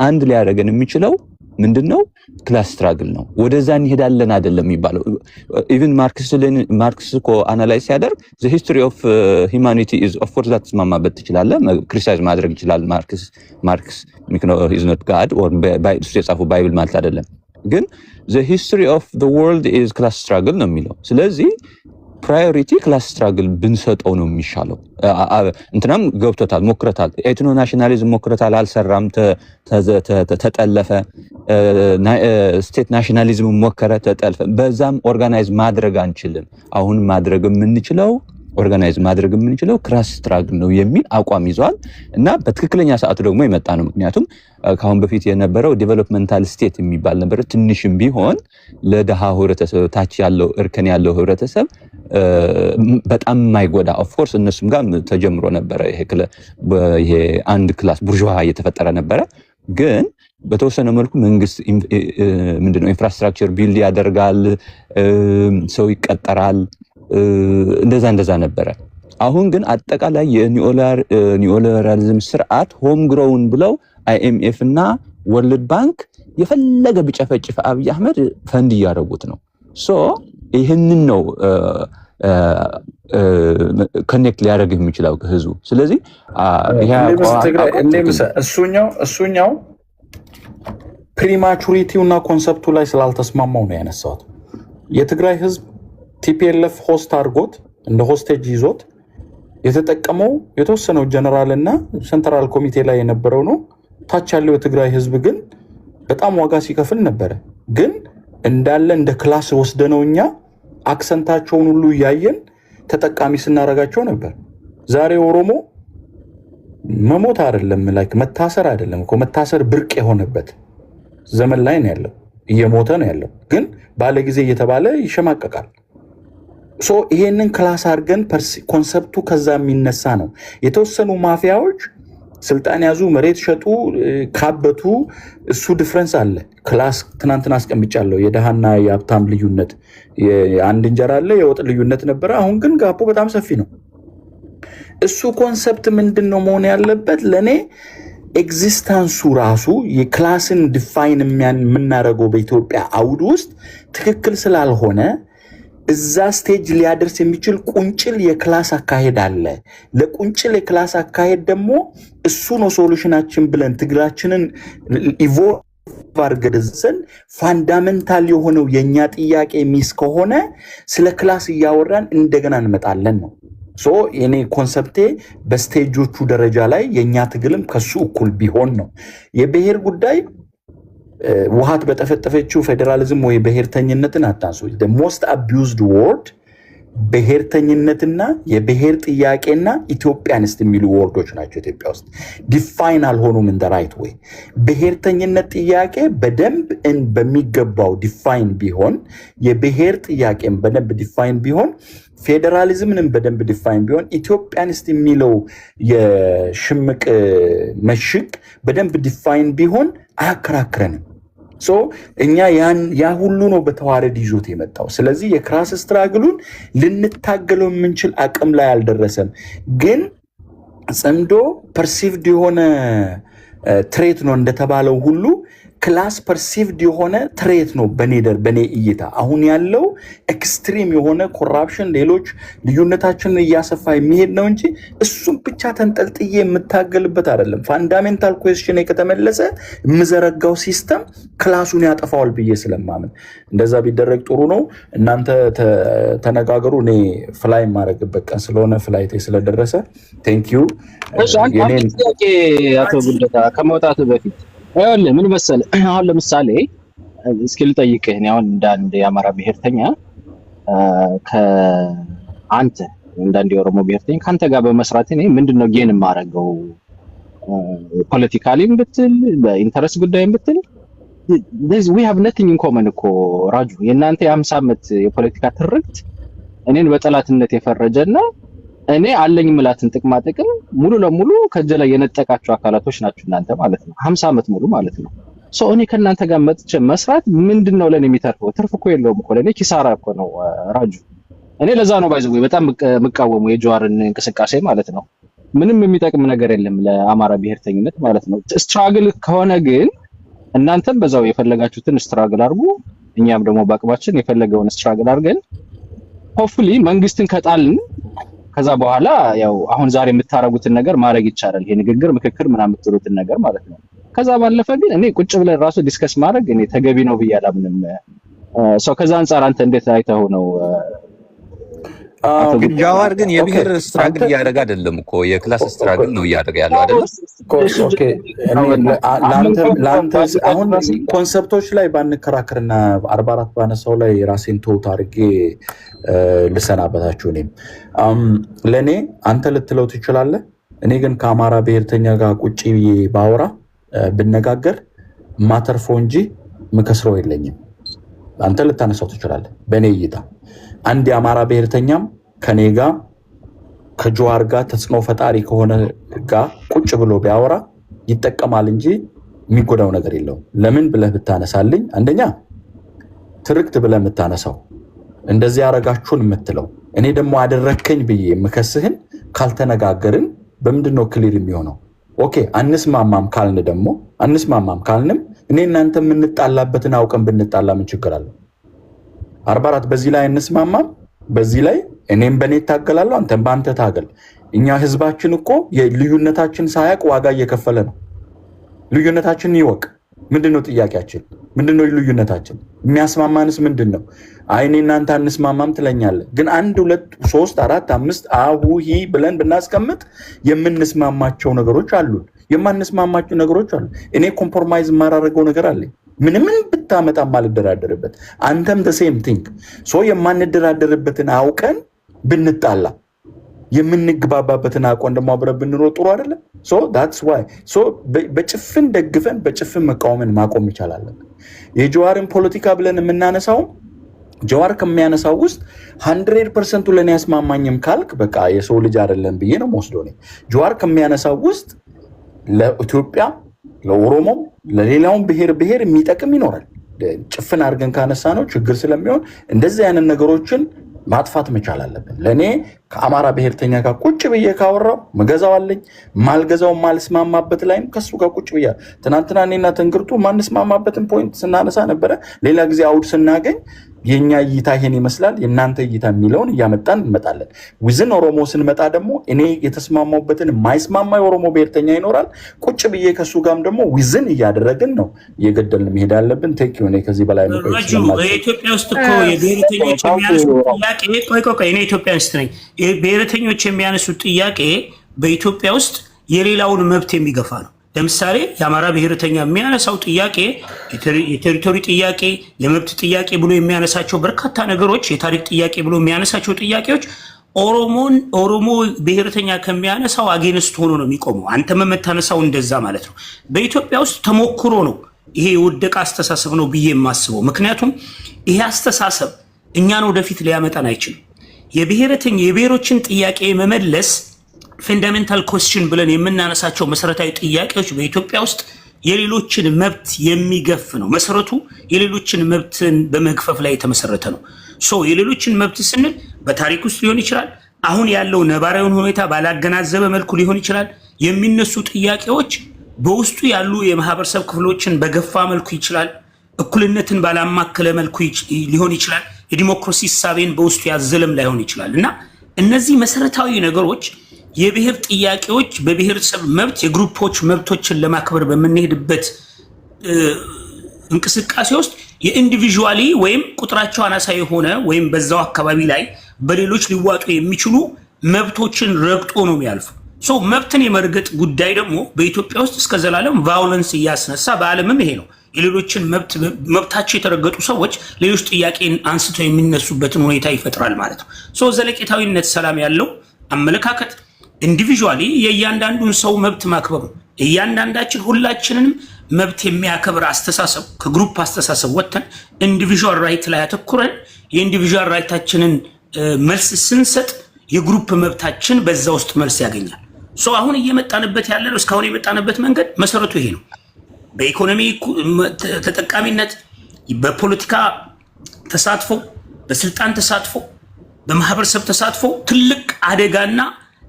አንድ ሊያደርገን የሚችለው ምንድነው? ክላስ ስትራግል ነው። ወደዛ እንሄዳለን አይደለም የሚባለው። ኢቭን ማርክስ እኮ አናላይዝ ሲያደርግ the history of humanity is of course that ማማበት ትችላለህ፣ ክሪቲሳይዝ ማድረግ ይችላል። ማርክስ is not God or እሱ የጻፈው ባይብል ማለት አይደለም። ግን the history of the world is class struggle ነው የሚለው። ስለዚህ ፕራዮሪቲ ክላስ ስትራግል ብንሰጠው ነው የሚሻለው። እንትናም ገብቶታል፣ ሞክረታል። ኤትኖ ናሽናሊዝም ሞክረታል፣ አልሰራም፣ ተጠለፈ። ስቴት ናሽናሊዝም ሞከረ፣ ተጠልፈ። በዛም ኦርጋናይዝ ማድረግ አንችልም። አሁን ማድረግ የምንችለው ኦርጋናይዝ ማድረግ የምንችለው ክላስ ስትራግል ነው የሚል አቋም ይዟል እና በትክክለኛ ሰዓቱ ደግሞ የመጣ ነው። ምክንያቱም ከአሁን በፊት የነበረው ዴቨሎፕመንታል ስቴት የሚባል ነበር። ትንሽም ቢሆን ለደሃ ህብረተሰብ፣ ታች ያለው እርከን ያለው ህብረተሰብ በጣም የማይጎዳ ኦፍኮርስ እነሱም ጋር ተጀምሮ ነበረ። ይሄ አንድ ክላስ ቡርዥዋ እየተፈጠረ ነበረ። ግን በተወሰነ መልኩ መንግስት ምንድነው ኢንፍራስትራክቸር ቢልድ ያደርጋል፣ ሰው ይቀጠራል፣ እንደዛ ነበረ። አሁን ግን አጠቃላይ የኒኦሊበራሊዝም ስርዓት ሆም ግሮውን ብለው አይኤምኤፍ እና ወርልድ ባንክ የፈለገ ቢጨፈጭፍ አብይ አህመድ ፈንድ እያደረጉት ነው። ሶ ይህንን ነው ኮኔክት ሊያደርግ የሚችለው ከህዝቡ። ስለዚህ እሱኛው ፕሪማቹሪቲው እና ኮንሰፕቱ ላይ ስላልተስማማው ነው ያነሳሁት። የትግራይ ህዝብ ቲፒኤልኤፍ ሆስት አድርጎት እንደ ሆስቴጅ ይዞት የተጠቀመው የተወሰነው ጀነራል እና ሴንትራል ኮሚቴ ላይ የነበረው ነው። ታች ያለው የትግራይ ህዝብ ግን በጣም ዋጋ ሲከፍል ነበረ። ግን እንዳለ እንደ ክላስ ወስደነው እኛ አክሰንታቸውን ሁሉ እያየን ተጠቃሚ ስናረጋቸው ነበር። ዛሬ ኦሮሞ መሞት አይደለም ላይክ መታሰር አይደለም እኮ መታሰር ብርቅ የሆነበት ዘመን ላይ ነው ያለው። እየሞተ ነው ያለው፣ ግን ባለ ጊዜ እየተባለ ይሸማቀቃል። ሶ ይሄንን ክላስ አድርገን ኮንሰፕቱ ከዛ የሚነሳ ነው። የተወሰኑ ማፊያዎች ስልጣን ያዙ፣ መሬት ሸጡ፣ ካበቱ። እሱ ዲፍረንስ አለ። ክላስ ትናንትና አስቀምጫለሁ። የደሃና የሀብታም ልዩነት፣ አንድ እንጀራ አለ፣ የወጥ ልዩነት ነበረ። አሁን ግን ጋፑ በጣም ሰፊ ነው። እሱ ኮንሰፕት ምንድን ነው መሆን ያለበት? ለእኔ ኤግዚስታንሱ ራሱ የክላስን ዲፋይን የምናደርገው በኢትዮጵያ አውድ ውስጥ ትክክል ስላልሆነ እዛ ስቴጅ ሊያደርስ የሚችል ቁንጭል የክላስ አካሄድ አለ። ለቁንጭል የክላስ አካሄድ ደግሞ እሱ ነው ሶሉሽናችን ብለን ትግላችንን ኢቮልቭ አድርገን ፋንዳሜንታል የሆነው የኛ ጥያቄ ሚስ ከሆነ ስለ ክላስ እያወራን እንደገና እንመጣለን ነው። ሶ የኔ ኮንሰፕቴ በስቴጆቹ ደረጃ ላይ የኛ ትግልም ከሱ እኩል ቢሆን ነው። የብሔር ጉዳይ ውሃት በጠፈጠፈችው ፌዴራሊዝም ወይ ብሔርተኝነትን አታንሱ። the most abused word ብሔርተኝነትና የብሔር ጥያቄና ኢትዮጵያንስት የሚሉ ወርዶች ናቸው። ኢትዮጵያ ውስጥ ዲፋይን አልሆኑም in the right way። ብሔርተኝነት ጥያቄ በደንብ በሚገባው ዲፋይን ቢሆን፣ የብሔር ጥያቄም በደንብ ዲፋይን ቢሆን፣ ፌዴራሊዝምንም በደንብ ዲፋይን ቢሆን፣ ኢትዮጵያንስት የሚለው የሽምቅ መሽግ በደንብ ዲፋይን ቢሆን አያከራክረንም። ሶ እኛ ያ ሁሉ ነው በተዋረድ ይዞት የመጣው። ስለዚህ የክላስ ስትራግሉን ልንታገለው የምንችል አቅም ላይ አልደረሰም። ግን ጽምዶ ፐርሲቭድ የሆነ ትሬት ነው እንደተባለው ሁሉ ክላስ ፐርሲቭድ የሆነ ትሬት ነው በኔ እይታ። አሁን ያለው ኤክስትሪም የሆነ ኮራፕሽን፣ ሌሎች ልዩነታችንን እያሰፋ የሚሄድ ነው እንጂ እሱም ብቻ ተንጠልጥዬ የምታገልበት አይደለም። ፋንዳሜንታል ኩዌስችን ከተመለሰ የምዘረጋው ሲስተም ክላሱን ያጠፋዋል ብዬ ስለማምን እንደዛ ቢደረግ ጥሩ ነው። እናንተ ተነጋገሩ። እኔ ፍላይ የማደርግበት ቀን ስለሆነ ፍላይቴ ስለደረሰ ቴንኪዩ። አቶ ጉደታ ከመውጣቱ በፊት አይወለ ምን መሰለህ፣ አሁን ለምሳሌ እስኪ ልጠይቅህ። እኔ አሁን እንዳንድ የአማራ ብሔርተኛ ከአንተ እንዳንድ የኦሮሞ ብሔርተኛ ካንተ ጋር በመስራት እኔ ምንድነው ጌን የማደርገው? ፖለቲካሊም ብትል በኢንተረስት ጉዳይም ብትል we have nothing in common እኮ ራጁ። የእናንተ የ50 ዓመት የፖለቲካ ትርክት እኔን በጠላትነት የፈረጀና እኔ አለኝ ምላትን ጥቅማ ጥቅም ሙሉ ለሙሉ ከጀላ የነጠቃቸው አካላቶች ናችሁ እናንተ ማለት ነው። 50 ዓመት ሙሉ ማለት ነው። ሶ እኔ ከእናንተ ጋር መጥቼ መስራት ምንድነው ለኔ የሚተርፈው? ትርፍ እኮ የለውም እኮ ለኔ ኪሳራ እኮ ነው ራጁ። እኔ ለዛ ነው ባይዘው በጣም መቃወሙ የጀዋርን እንቅስቃሴ ማለት ነው። ምንም የሚጠቅም ነገር የለም ለአማራ ብሔርተኝነት ማለት ነው። ስትራግል ከሆነ ግን እናንተም በዛው የፈለጋችሁትን ስትራግል አድርጉ፣ እኛም ደግሞ በአቅማችን የፈለገውን ስትራግል አድርገን ሆፕፉሊ መንግስትን ከጣልን ከዛ በኋላ ያው አሁን ዛሬ የምታረጉትን ነገር ማድረግ ይቻላል። ይሄ ንግግር ምክክር ምናምን የምትሉትን ነገር ማለት ነው። ከዛ ባለፈ ግን እኔ ቁጭ ብለን ራሱ ዲስከስ ማድረግ እኔ ተገቢ ነው ብዬ አላምንም። ከዛ አንፃር አንተ እንዴት አይተኸው ነው? ግን ጃዋር ግን የብሔር ስትራግል እያደረገ አይደለም እኮ የክላስ ስትራግል ነው እያደረገ ያለው አይደለም። ለአንተ አሁን ኮንሰፕቶች ላይ ባንከራከርና 44 ባነሳው ላይ ራሴን ተውት አድርጌ ልሰናበታችሁ። እኔም ለእኔ አንተ ልትለው ትችላለህ። እኔ ግን ከአማራ ብሔርተኛ ጋር ቁጭ ብዬ ባወራ ብነጋገር ማተርፈው እንጂ ምከስረው የለኝም። አንተ ልታነሳው ትችላለህ። በእኔ እይታ አንድ የአማራ ብሔርተኛም ከኔ ጋር ከጀዋር ጋር ተጽዕኖ ፈጣሪ ከሆነ ጋር ቁጭ ብሎ ቢያወራ ይጠቀማል እንጂ የሚጎዳው ነገር የለውም። ለምን ብለህ ብታነሳልኝ፣ አንደኛ ትርክት ብለህ የምታነሳው እንደዚህ ያረጋችሁን የምትለው እኔ ደግሞ አደረከኝ ብዬ የምከስህን ካልተነጋገርን በምንድን ነው ክሊር የሚሆነው? ኦኬ አንስማማም ካልን ደግሞ አንስማማም ካልንም እኔ እናንተ የምንጣላበትን አውቀን ብንጣላ ምን ችግር አለው? 44 በዚህ ላይ እንስማማም፣ በዚህ ላይ እኔም በእኔ ታገላለሁ፣ አንተም በአንተ ታገል። እኛ ህዝባችን እኮ የልዩነታችን ሳያቅ ዋጋ እየከፈለ ነው። ልዩነታችንን ይወቅ። ምንድነው ጥያቄያችን? ምንድነው ልዩነታችን? የሚያስማማንስ ምንድነው? አይኔ እናንተ አንስማማም ትለኛለህ፣ ግን 1 2 3 4 5 አሁሂ ብለን ብናስቀምጥ የምንስማማቸው ነገሮች አሉን፣ የማንስማማቸው ነገሮች አሉ። እኔ ኮምፕሮማይዝ የማራረገው ነገር አለኝ። ምንም ብታመጣ ማልደራደርበት፣ አንተም the same thing። ሶ የማንደራደርበትን አውቀን ብንጣላ የምንግባባበትን አውቀን ደግሞ አብረን ብንኖር ጥሩ አይደለም? ሶ that's why ሶ በጭፍን ደግፈን በጭፍን መቃወምን ማቆም ይቻላል። የጀዋርን ፖለቲካ ብለን የምናነሳው ጀዋር ከሚያነሳው ውስጥ 100% ለኔ ያስማማኝም ካልክ በቃ የሰው ልጅ አይደለም ብዬ ነው የምወስደው። እኔ ጀዋር ከሚያነሳው ውስጥ ለኢትዮጵያ ለኦሮሞም ለሌላውም ብሔር የሚጠቅም ይኖራል። ጭፍን አድርገን ካነሳ ነው ችግር ስለሚሆን እንደዚህ አይነት ነገሮችን ማጥፋት መቻል አለብን። ለእኔ ከአማራ ብሔርተኛ ጋር ቁጭ ብዬ ካወራው መገዛው አለኝ፣ ማልገዛው ማልስማማበት ላይም ከሱ ጋር ቁጭ ብያ ትናንትና እኔና ትንግርቱ ማንስማማበትን ፖይንት ስናነሳ ነበረ። ሌላ ጊዜ አውድ ስናገኝ የኛ እይታ ይሄን ይመስላል የእናንተ እይታ የሚለውን እያመጣን እንመጣለን። ዊዝን ኦሮሞ ስንመጣ ደግሞ እኔ የተስማማውበትን የማይስማማ የኦሮሞ ብሔርተኛ ይኖራል። ቁጭ ብዬ ከሱ ጋርም ደግሞ ዊዝን እያደረግን ነው እየገደልን መሄድ አለብን። ቴክ ሆነ ከዚህ በላይ ነው። ኢትዮጵያ ውስጥ እኮ የብሔርተኞች የሚያነሱት ጥያቄ እኔ ኢትዮጵያ ውስጥ ነኝ። ብሔርተኞች የሚያነሱት ጥያቄ በኢትዮጵያ ውስጥ የሌላውን መብት የሚገፋ ነው። ለምሳሌ የአማራ ብሔርተኛ የሚያነሳው ጥያቄ የቴሪቶሪ ጥያቄ፣ የመብት ጥያቄ ብሎ የሚያነሳቸው በርካታ ነገሮች፣ የታሪክ ጥያቄ ብሎ የሚያነሳቸው ጥያቄዎች ኦሮሞ ብሔርተኛ ከሚያነሳው አጌንስት ሆኖ ነው የሚቆመው። አንተም የምታነሳው እንደዛ ማለት ነው። በኢትዮጵያ ውስጥ ተሞክሮ ነው ይሄ የወደቀ አስተሳሰብ ነው ብዬ የማስበው። ምክንያቱም ይሄ አስተሳሰብ እኛን ወደፊት ሊያመጣን አይችልም። የብሔሮችን ጥያቄ መመለስ ፈንዳሜንታል ኮስችን ብለን የምናነሳቸው መሰረታዊ ጥያቄዎች በኢትዮጵያ ውስጥ የሌሎችን መብት የሚገፍ ነው። መሰረቱ የሌሎችን መብትን በመግፈፍ ላይ የተመሰረተ ነው። የሌሎችን መብት ስንል በታሪክ ውስጥ ሊሆን ይችላል። አሁን ያለው ነባራዊውን ሁኔታ ባላገናዘበ መልኩ ሊሆን ይችላል። የሚነሱ ጥያቄዎች በውስጡ ያሉ የማህበረሰብ ክፍሎችን በገፋ መልኩ ይችላል። እኩልነትን ባላማከለ መልኩ ሊሆን ይችላል። የዲሞክራሲ እሳቤን በውስጡ ያዘለም ላይሆን ይችላል እና እነዚህ መሰረታዊ ነገሮች የብሔር ጥያቄዎች በብሔረሰብ መብት የግሩፖች መብቶችን ለማክበር በምንሄድበት እንቅስቃሴ ውስጥ የኢንዲቪዥዋሊ ወይም ቁጥራቸው አናሳ የሆነ ወይም በዛው አካባቢ ላይ በሌሎች ሊዋጡ የሚችሉ መብቶችን ረግጦ ነው የሚያልፉ። መብትን የመርገጥ ጉዳይ ደግሞ በኢትዮጵያ ውስጥ እስከ ዘላለም ቫዮለንስ እያስነሳ በዓለምም ይሄ ነው። የሌሎችን መብታቸው የተረገጡ ሰዎች ሌሎች ጥያቄን አንስተው የሚነሱበትን ሁኔታ ይፈጥራል ማለት ነው። ዘለቄታዊነት ሰላም ያለው አመለካከት ኢንዲቪዥዋሊ የእያንዳንዱን ሰው መብት ማክበሩ እያንዳንዳችን ሁላችንንም መብት የሚያከብር አስተሳሰብ ከግሩፕ አስተሳሰብ ወጥተን ኢንዲቪዥዋል ራይት ላይ አተኩረን የኢንዲቪዥዋል ራይታችንን መልስ ስንሰጥ የግሩፕ መብታችን በዛ ውስጥ መልስ ያገኛል። አሁን እየመጣንበት ያለ ነው። እስካሁን የመጣንበት መንገድ መሰረቱ ይሄ ነው። በኢኮኖሚ ተጠቃሚነት፣ በፖለቲካ ተሳትፎ፣ በስልጣን ተሳትፎ፣ በማህበረሰብ ተሳትፎ ትልቅ አደጋና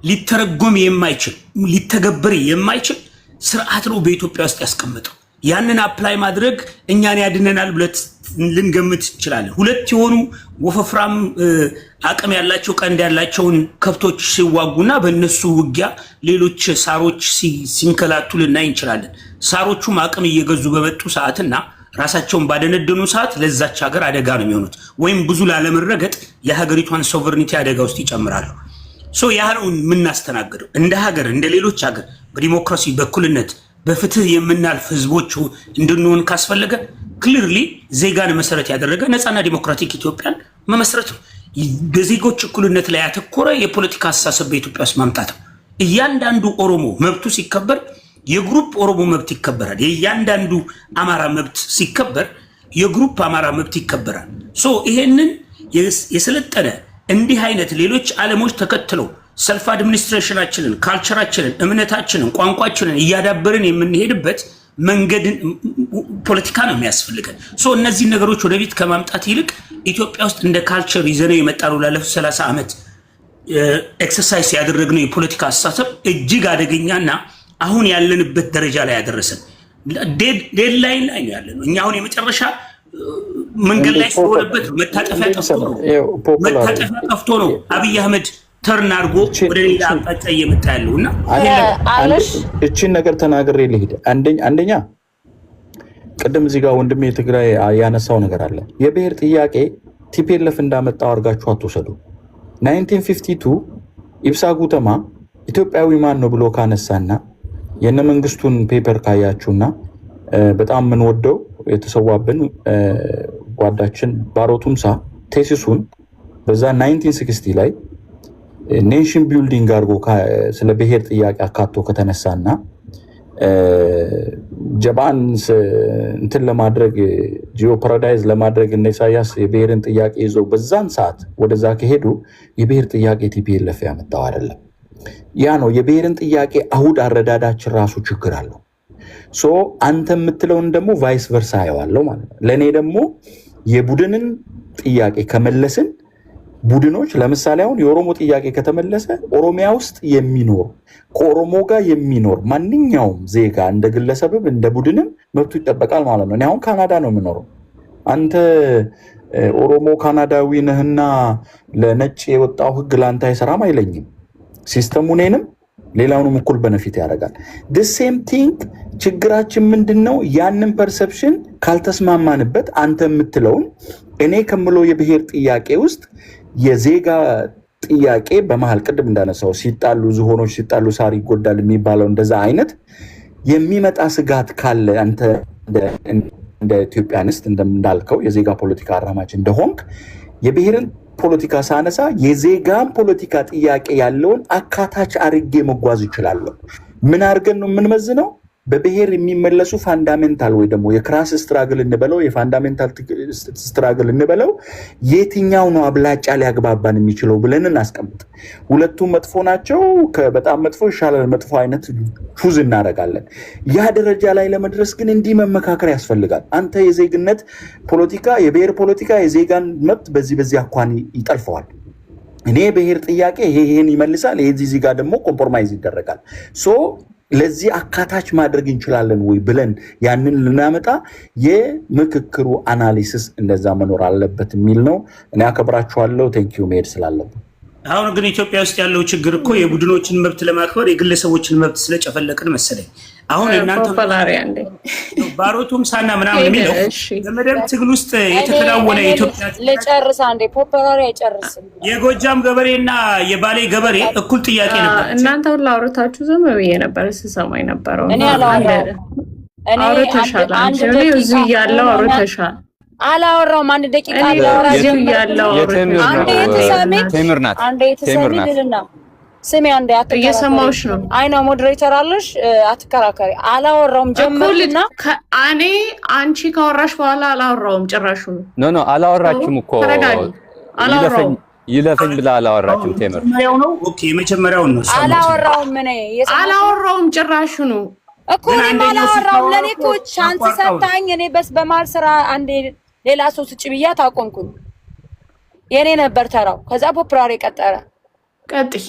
ሊተረጎም የማይችል ሊተገበር የማይችል ስርዓት ነው በኢትዮጵያ ውስጥ ያስቀመጠው። ያንን አፕላይ ማድረግ እኛን ያድነናል ብለን ልንገምት እንችላለን። ሁለት የሆኑ ወፈፍራም አቅም ያላቸው ቀንድ ያላቸውን ከብቶች ሲዋጉና በእነሱ ውጊያ ሌሎች ሳሮች ሲንከላቱ ልናይ እንችላለን። ሳሮቹም አቅም እየገዙ በመጡ ሰዓትና ራሳቸውን ባደነደኑ ሰዓት ለዛች ሀገር አደጋ ነው የሚሆኑት፣ ወይም ብዙ ላለመረገጥ የሀገሪቷን ሶቨርኒቲ አደጋ ውስጥ ይጨምራሉ። ያ ነው የምናስተናግደው እንደ ሀገር፣ እንደ ሌሎች ሀገር በዲሞክራሲ በእኩልነት በፍትህ የምናልፍ ህዝቦች እንድንሆን ካስፈለገ ክሊርሊ ዜጋን መሰረት ያደረገ ነፃና ዲሞክራቲክ ኢትዮጵያን መመስረት ነው። በዜጎች እኩልነት ላይ ያተኮረ የፖለቲካ አስተሳሰብ በኢትዮጵያ ውስጥ ማምጣት ነው። እያንዳንዱ ኦሮሞ መብቱ ሲከበር የግሩፕ ኦሮሞ መብት ይከበራል። የእያንዳንዱ አማራ መብት ሲከበር የግሩፕ አማራ መብት ይከበራል። ይሄንን የሰለጠነ እንዲህ አይነት ሌሎች ዓለሞች ተከትለው ሰልፍ አድሚኒስትሬሽናችንን፣ ካልቸራችንን፣ እምነታችንን፣ ቋንቋችንን እያዳበርን የምንሄድበት መንገድን ፖለቲካ ነው የሚያስፈልገን። እነዚህ ነገሮች ወደፊት ከማምጣት ይልቅ ኢትዮጵያ ውስጥ እንደ ካልቸር ይዘነው የመጣነው ላለፉት 30 ዓመት ኤክሰርሳይዝ ያደረግነው የፖለቲካ አስተሳሰብ እጅግ አደገኛና አሁን ያለንበት ደረጃ ላይ ያደረሰን ዴድላይን ላይ ነው ያለነው። እኛ አሁን የመጨረሻ መንገድ ላይ ስለሆነበት መታጠፊያ ጠፍቶ ነው አብይ አህመድ ተርን አድርጎ ወደ ሌላ አቅጣጫ እየመጣ ያለው እና እቺን ነገር ተናግሬ ልሂድ። አንደኛ ቅድም እዚህ ጋር ወንድሜ የትግራይ ያነሳው ነገር አለ። የብሔር ጥያቄ ቲፒኤልኤፍ እንዳመጣው አድርጋችሁ አትወሰዱ። 1952 ኢብሳ ጉተማ ኢትዮጵያዊ ማን ነው ብሎ ካነሳና የነ መንግስቱን ፔፐር ካያችሁና በጣም የምንወደው የተሰዋብን ጓዳችን ባሮ ቱምሳ ቴሲሱን በዛ 1960 ላይ ኔሽን ቢልዲንግ አድርጎ ስለ ብሔር ጥያቄ አካቶ ከተነሳና ጀባን እንትን ለማድረግ ጂኦፓራዳይዝ ለማድረግ እነ ኢሳያስ የብሔርን ጥያቄ ይዘው በዛን ሰዓት ወደዛ ከሄዱ የብሔር ጥያቄ ቲፒኤልኤፍ ያመጣው አይደለም። ያ ነው የብሔርን ጥያቄ አሁድ አረዳዳችን ራሱ ችግር አለው። አንተ የምትለውን ደግሞ ቫይስ ቨርሳ ያዋለው ማለት ነው። ለእኔ ደግሞ የቡድንን ጥያቄ ከመለስን ቡድኖች ለምሳሌ አሁን የኦሮሞ ጥያቄ ከተመለሰ ኦሮሚያ ውስጥ የሚኖር ከኦሮሞ ጋር የሚኖር ማንኛውም ዜጋ እንደ ግለሰብም እንደ ቡድንም መብቱ ይጠበቃል ማለት ነው። እኔ አሁን ካናዳ ነው የምኖረው። አንተ ኦሮሞ ካናዳዊ ነህና ለነጭ የወጣው ህግ ለአንተ አይሰራም አይለኝም። ሲስተሙ እኔንም ሌላውንም እኩል በነፊት ያደርጋል። ሴም ቲንግ ችግራችን ምንድነው? ያንን ፐርሰፕሽን ካልተስማማንበት አንተ የምትለውን እኔ ከምለው የብሔር ጥያቄ ውስጥ የዜጋ ጥያቄ በመሃል ቅድም እንዳነሳው ሲጣሉ ዝሆኖች ሲጣሉ ሳር ይጎዳል የሚባለው እንደዛ አይነት የሚመጣ ስጋት ካለ አንተ እንደ ኢትዮጵያንስት እንዳልከው የዜጋ ፖለቲካ አራማጅ እንደሆንክ የብሔርን ፖለቲካ ሳነሳ የዜጋን ፖለቲካ ጥያቄ ያለውን አካታች አርጌ መጓዝ ይችላለሁ። ምን አድርገን ነው የምንመዝነው? በብሔር የሚመለሱ ፋንዳሜንታል ወይ ደግሞ የክራስ ስትራግል እንበለው የፋንዳሜንታል ስትራግል እንበለው የትኛው ነው አብላጫ ሊያግባባን የሚችለው ብለን እናስቀምጥ። ሁለቱም መጥፎ ናቸው፣ በጣም መጥፎ ይሻላል መጥፎ አይነት ቹዝ እናደርጋለን። ያ ደረጃ ላይ ለመድረስ ግን እንዲህ መመካከር ያስፈልጋል። አንተ የዜግነት ፖለቲካ የብሔር ፖለቲካ የዜጋን መብት በዚህ አኳን ይጠልፈዋል። እኔ ብሔር ጥያቄ ይሄን ይመልሳል፣ ይሄ እዚህ ጋር ደግሞ ኮምፕሮማይዝ ይደረጋል። ለዚህ አካታች ማድረግ እንችላለን ወይ ብለን ያንን ልናመጣ የምክክሩ አናሊሲስ እንደዛ መኖር አለበት የሚል ነው። እኔ አከብራችኋለሁ። ቴንኪዩ መሄድ ስላለብን። አሁን ግን ኢትዮጵያ ውስጥ ያለው ችግር እኮ የቡድኖችን መብት ለማክበር የግለሰቦችን መብት ስለጨፈለቅን መሰለኝ። አሁን እናንተ ባሮ ቱምሳና ምናምን የሚለው በመደብ ትግል ውስጥ የተከናወነ የኢትዮጵያ ለጨርሳ እንዴ ፖፑላሪ አይጨርስም። የጎጃም ገበሬና የባሌ ገበሬ እኩል ጥያቄ ነበር። እናንተ ሁሉ አውርታችሁ ዝም ብዬ ነበር ስሰማኝ ነበረው። እኔ አውርተሻል። አንቺ እዚህ ያለው አውርተሻል። አላወራውም። አንድ ደቂቃ አላወራ ጀምያለሁ። ቴምር ናት። ስሜ አንዴ እየሰማሁሽ ነው። አይ ነው ሞዴሬተር አለሽ፣ አትከራከሪ። አላወራውም ጀምርና እኔ አንቺ ካወራሽ በኋላ አላወራውም ጭራሹ። ኖ አላወራችም እኮ ይለፈኝ ብላ አላወራችም። ቴምር የመጀመሪያው ነው። አላወራውም ጭራሹ ነው እኮ እኔም አላወራውም። ለኔ እኮ ቻንስ ሰጣኝ። እኔ በማል ስራ አንዴ ሌላ ሰው ስጭ ብያት አቆምኩኝ። የኔ ነበር ተራው። ከዛ ፖፑላሪ ቀጠረ። ቀጥይ።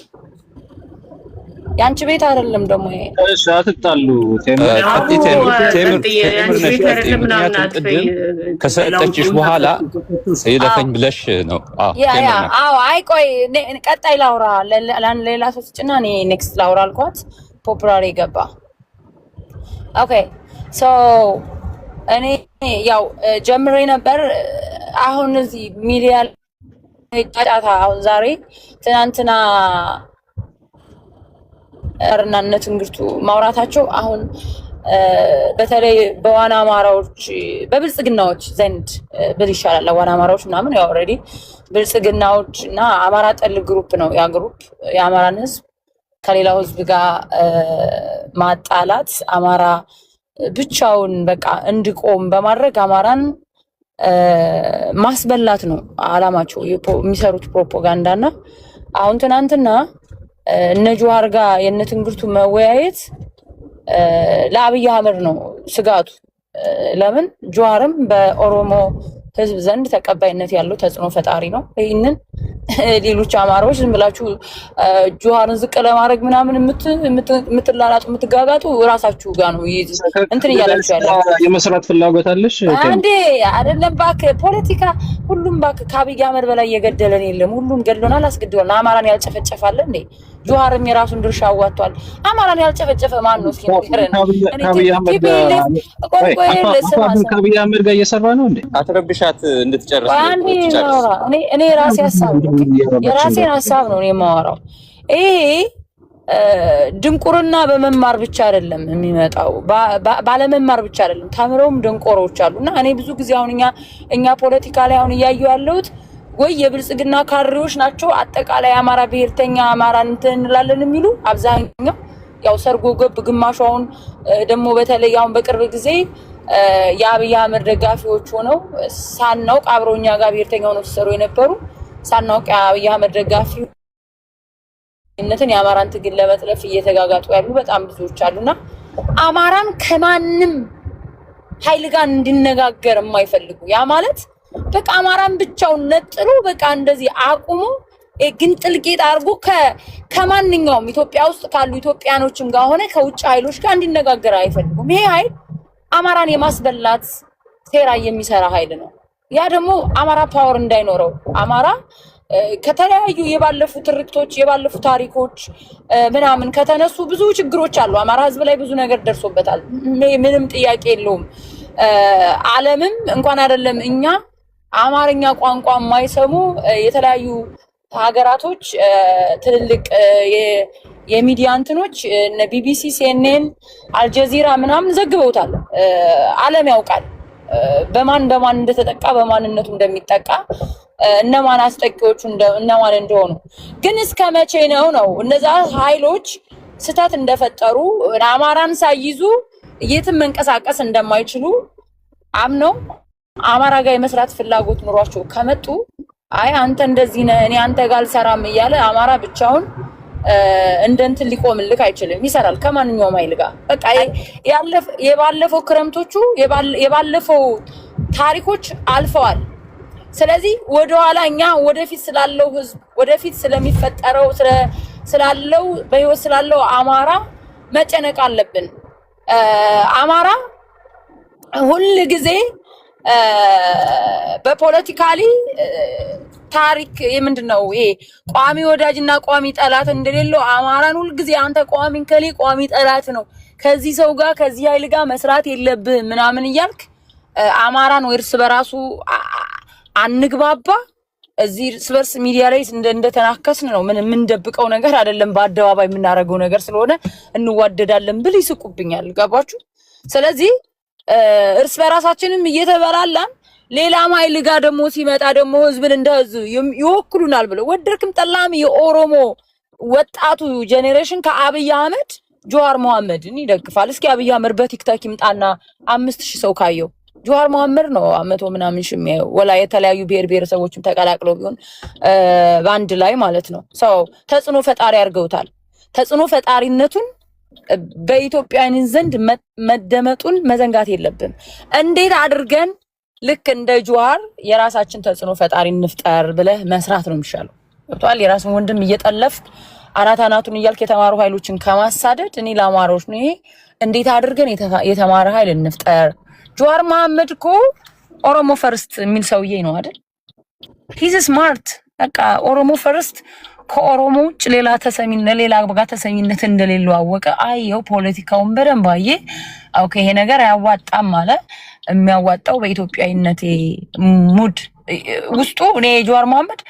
ያንቺ ቤት አይደለም ደግሞ ይሄ። እሺ አትጣሉ። ከሰጠችሽ በኋላ ይለፈኝ ብለሽ ነው። አዎ አይ ቆይ ቀጣይ ላውራ። ሌላ ሰው ስጭና እኔ ኔክስት ላውራ አልኳት። ፖፑላሪ ገባ። ኦኬ ሶ እኔ ያው ጀምሬ ነበር። አሁን እዚህ ሚዲያ ጫጫታ አሁን ዛሬ ትናንትና እርናነት እንግርቱ ማውራታቸው አሁን በተለይ በዋና አማራዎች በብልጽግናዎች ዘንድ ብል ይሻላል። ዋና አማራዎች ምናምን ያው ኦልሬዲ ብልጽግናዎች እና አማራ ጠል ግሩፕ ነው። ያ ግሩፕ የአማራን ህዝብ ከሌላው ህዝብ ጋር ማጣላት፣ አማራ ብቻውን በቃ እንዲቆም በማድረግ አማራን ማስበላት ነው አላማቸው የሚሰሩት ፕሮፓጋንዳና አሁን ትናንትና እነ ጁሃር ጋር የእነ ትንግርቱ መወያየት ለአብይ አህመድ ነው ስጋቱ። ለምን ጁሃርም በኦሮሞ ህዝብ ዘንድ ተቀባይነት ያለው ተጽዕኖ ፈጣሪ ነው። ይህንን ሌሎች አማራዎች ዝም ብላችሁ ጁሃርን ዝቅ ለማድረግ ምናምን የምትላላጡ የምትጋጋጡ ራሳችሁ ጋር ነው እንትን እያላችሁ ያላችሁ። የመስራት ፍላጎት አለሽ አንዴ አይደለም እባክህ ፖለቲካ ሁሉም እባክህ ከአብይ አህመድ በላይ እየገደለን የለም። ሁሉም ገድሎናል፣ አስገድሎናል። አማራን ያልጨፈጨፋለ እንዴ? ጁሃርም የራሱን ድርሻ አዋጥቷል። አማራን ያልጨፈጨፈ ማን ነው? እስኪ ንገረን። ከአብይ አህመድ ጋር እየሰራ ነው እንዴ? አትረብሻት እንድትጨርስ እኔ ራሴ ሀሳብ ነው የራሴን ሀሳብ ነው የማወራው። ይሄ ድንቁርና በመማር ብቻ አይደለም የሚመጣው፣ ባለመማር ብቻ አይደለም። ተምረውም ደንቆሮች አሉና እኔ ብዙ ጊዜ አሁን እኛ ፖለቲካ ላይ አሁን እያየሁ ያለሁት ወይ የብልጽግና ካድሬዎች ናቸው አጠቃላይ አማራ ብሔርተኛ አማራን እንትን እንላለን የሚሉ አብዛኛው ያው ሰርጎ ገብ፣ ግማሹ አሁን ደግሞ በተለይ አሁን በቅርብ ጊዜ የአብይ አህመድ ደጋፊዎች ሆነው ሳናውቅ አብረውኛ ጋር ብሔርተኛ ሆነው ሲሰሩ የነበሩ ሳናውቅ የአብይ አህመድ ደጋፊነትን የአማራን ትግል ለመጥለፍ እየተጋጋጡ ያሉ በጣም ብዙዎች አሉና አማራን ከማንም ኃይል ጋር እንዲነጋገር የማይፈልጉ ያ ማለት በቃ አማራን ብቻውን ነጥሎ በቃ እንደዚህ አቁሞ ግን ጥልቄት አድርጎ ከማንኛውም ኢትዮጵያ ውስጥ ካሉ ኢትዮጵያኖችም ጋር ሆነ ከውጭ ኃይሎች ጋር እንዲነጋገር አይፈልጉም። ይሄ ኃይል አማራን የማስበላት ሴራ የሚሰራ ኃይል ነው። ያ ደግሞ አማራ ፓወር እንዳይኖረው አማራ ከተለያዩ የባለፉ ትርክቶች የባለፉ ታሪኮች ምናምን ከተነሱ ብዙ ችግሮች አሉ። አማራ ህዝብ ላይ ብዙ ነገር ደርሶበታል። ምንም ጥያቄ የለውም። ዓለምም እንኳን አይደለም እኛ አማርኛ ቋንቋ የማይሰሙ የተለያዩ ሀገራቶች ትልልቅ የሚዲያ እንትኖች እነ ቢቢሲ፣ ሲኤንኤን፣ አልጀዚራ ምናምን ዘግበውታል። ዓለም ያውቃል በማን እንደተጠቃ በማንነቱ እንደሚጠቃ እነማን አስጠቂዎቹ እነማን እንደሆኑ። ግን እስከ መቼ ነው እነዛ ኃይሎች ስህተት እንደፈጠሩ አማራን ሳይይዙ የትም መንቀሳቀስ እንደማይችሉ አምነው አማራ ጋር የመስራት ፍላጎት ኑሯቸው ከመጡ አይ አንተ እንደዚህ ነህ እኔ አንተ ጋር አልሰራም እያለ አማራ ብቻውን እንደንት ሊቆምልክ አይችልም። ይሰራል ከማንኛውም ኃይል ጋር። በቃ የባለፈው ክረምቶቹ የባለፈው ታሪኮች አልፈዋል። ስለዚህ ወደኋላ እኛ ወደፊት ስላለው ህዝብ ወደፊት ስለሚፈጠረው ስላለው በህይወት ስላለው አማራ መጨነቅ አለብን። አማራ ሁል ጊዜ በፖለቲካሊ ታሪክ ምንድነው ይሄ ቋሚ ወዳጅና ቋሚ ጠላት እንደሌለው አማራን ሁል ጊዜ አንተ ቋሚን ከሌ ቋሚ ጠላት ነው ከዚህ ሰው ጋር ከዚህ ኃይል ጋር መስራት የለብህ ምናምን እያልክ አማራን እርስ በራሱ አንግባባ እዚህ እርስ በርስ ሚዲያ ላይ እንደተናከስን ነው። ምን ደብቀው ነገር አይደለም፣ በአደባባይ የምናደርገው ነገር ስለሆነ እንዋደዳለን ብል ይስቁብኛል። ገባችሁ? ስለዚህ እርስ በራሳችንም እየተበላላን ሌላ ኃይል ጋር ደግሞ ሲመጣ ደግሞ ህዝብን እንደ ህዝብ ይወክሉናል ብለው ወደርክም ጠላም የኦሮሞ ወጣቱ ጄኔሬሽን ከአብይ አህመድ ጆዋር መሐመድን ይደግፋል። እስኪ አብይ አህመድ በቲክታክ ይምጣና 5000 ሰው ካየው ጆዋር መሐመድ ነው 100 ምናምን ሺህ የሚያየው። ወላ የተለያዩ ብሔረሰቦችም ተቀላቅለው ቢሆን ባንድ ላይ ማለት ነው። ሰው ተጽዕኖ ፈጣሪ አድርገውታል። ተጽዕኖ ፈጣሪነቱን በኢትዮጵያውያን ዘንድ መደመጡን መዘንጋት የለብንም። እንዴት አድርገን ልክ እንደ ጆዋር የራሳችን ተጽዕኖ ፈጣሪ እንፍጠር ብለህ መስራት ነው የሚሻለው። ገብቶሃል? የራስን ወንድም እየጠለፍክ አናቱን እያልክ የተማሩ ኃይሎችን ከማሳደድ እኔ ለአማራዎች ነው ይሄ እንዴት አድርገን የተማረ ኃይል እንፍጠር። ጆዋር መሐመድ እኮ ኦሮሞ ፈርስት የሚል ሰውዬ ነው አይደል? ሂዝ ስማርት። በቃ ኦሮሞ ፈርስት ከኦሮሞ ውጭ ሌላ ተሰሚነት እንደሌለው አወቀ። አየው ፖለቲካውን በደንብ አየ። ኦኬ ይሄ ነገር አያዋጣም ማለት የሚያዋጣው በኢትዮጵያዊነቴ ሙድ ውስጡ እኔ ጀዋር መሐመድ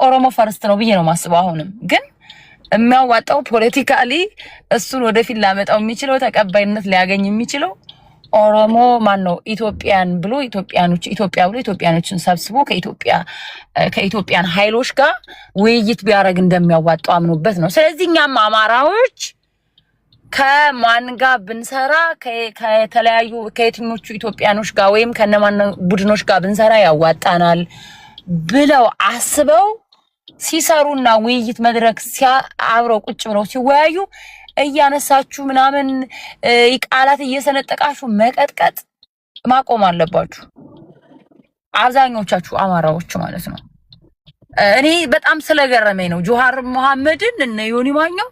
ኦሮሞ ፈርስት ነው ብዬ ነው ማስበው። አሁንም ግን የሚያዋጣው ፖለቲካሊ እሱን ወደፊት ላመጣው የሚችለው ተቀባይነት ሊያገኝ የሚችለው ኦሮሞ ማን ነው ኢትዮጵያ ብሎ ኢትዮጵያኖችን ሰብስቦ ከኢትዮጵያን ኃይሎች ጋር ውይይት ቢያደርግ እንደሚያዋጣው አምኖበት ነው። ስለዚህ እኛም አማራዎች ከማን ጋር ብንሰራ ከተለያዩ ከየትኞቹ ኢትዮጵያኖች ጋር ወይም ከነማን ቡድኖች ጋር ብንሰራ ያዋጣናል ብለው አስበው ሲሰሩና ውይይት መድረክ አብረው ቁጭ ብለው ሲወያዩ እያነሳችሁ ምናምን ቃላት እየሰነጠቃችሁ መቀጥቀጥ ማቆም አለባችሁ። አብዛኞቻችሁ አማራዎች ማለት ነው። እኔ በጣም ስለገረመኝ ነው ጀዋር መሐመድን እነ ዮኒ ማኛው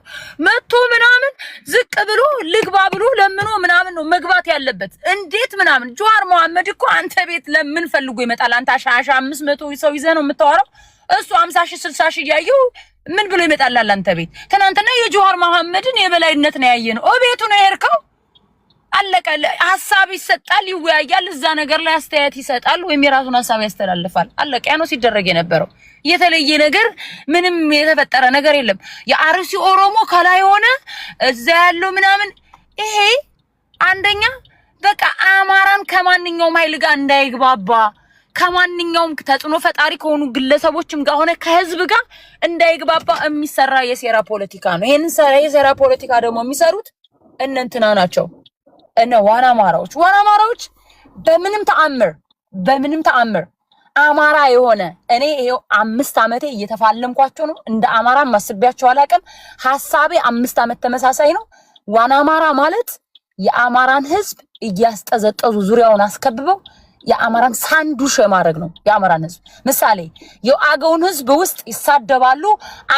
መጥቶ ምናምን ዝቅ ብሎ ልግባ ብሎ ለምኖ ምናምን ነው መግባት ያለበት። እንዴት ምናምን ጀዋር መሐመድ እኮ አንተ ቤት ለምን ፈልጎ ይመጣል? አንተ 500 ሰው ይዘህ ነው የምታወራው። እሱ 50 60 ያየው ምን ብሎ ይመጣል አንተ ቤት? ትናንትና የጀዋር መሐመድን የበላይነት ነው ያየነው። ቤቱ ነው የሄድከው። አለቀ። ሐሳብ ይሰጣል፣ ይወያያል፣ እዛ ነገር ላይ አስተያየት ይሰጣል ወይም የራሱን ሐሳብ ያስተላልፋል። አለቀ። ያ ነው ሲደረግ የነበረው። የተለየ ነገር ምንም የተፈጠረ ነገር የለም። የአርሲ ኦሮሞ ከላይ ሆነ እዛ ያለው ምናምን ይሄ አንደኛ በቃ አማራን ከማንኛውም ኃይል ጋር እንዳይግባባ ከማንኛውም ተጽዕኖ ፈጣሪ ከሆኑ ግለሰቦችም ጋር ሆነ ከህዝብ ጋር እንዳይግባባ የሚሰራ የሴራ ፖለቲካ ነው። ይሄንን የሴራ ፖለቲካ ደግሞ የሚሰሩት እንትና ናቸው። ዋና አማራዎች በምንም ተአምር አማራ የሆነ እኔ ይሄው 5 ዓመቴ እየተፋለምኳቸው ነው። እንደ አማራ ማስቢያቸው አላቀም። ሐሳቤ 5 ዓመት ተመሳሳይ ነው። ዋና አማራ ማለት የአማራን ህዝብ እያስጠዘጠዙ ዙሪያውን አስከብበው የአማራን ሳንዱሽ ማድረግ ነው። የአማራን ህዝብ ምሳሌ የአገውን ህዝብ ውስጥ ይሳደባሉ።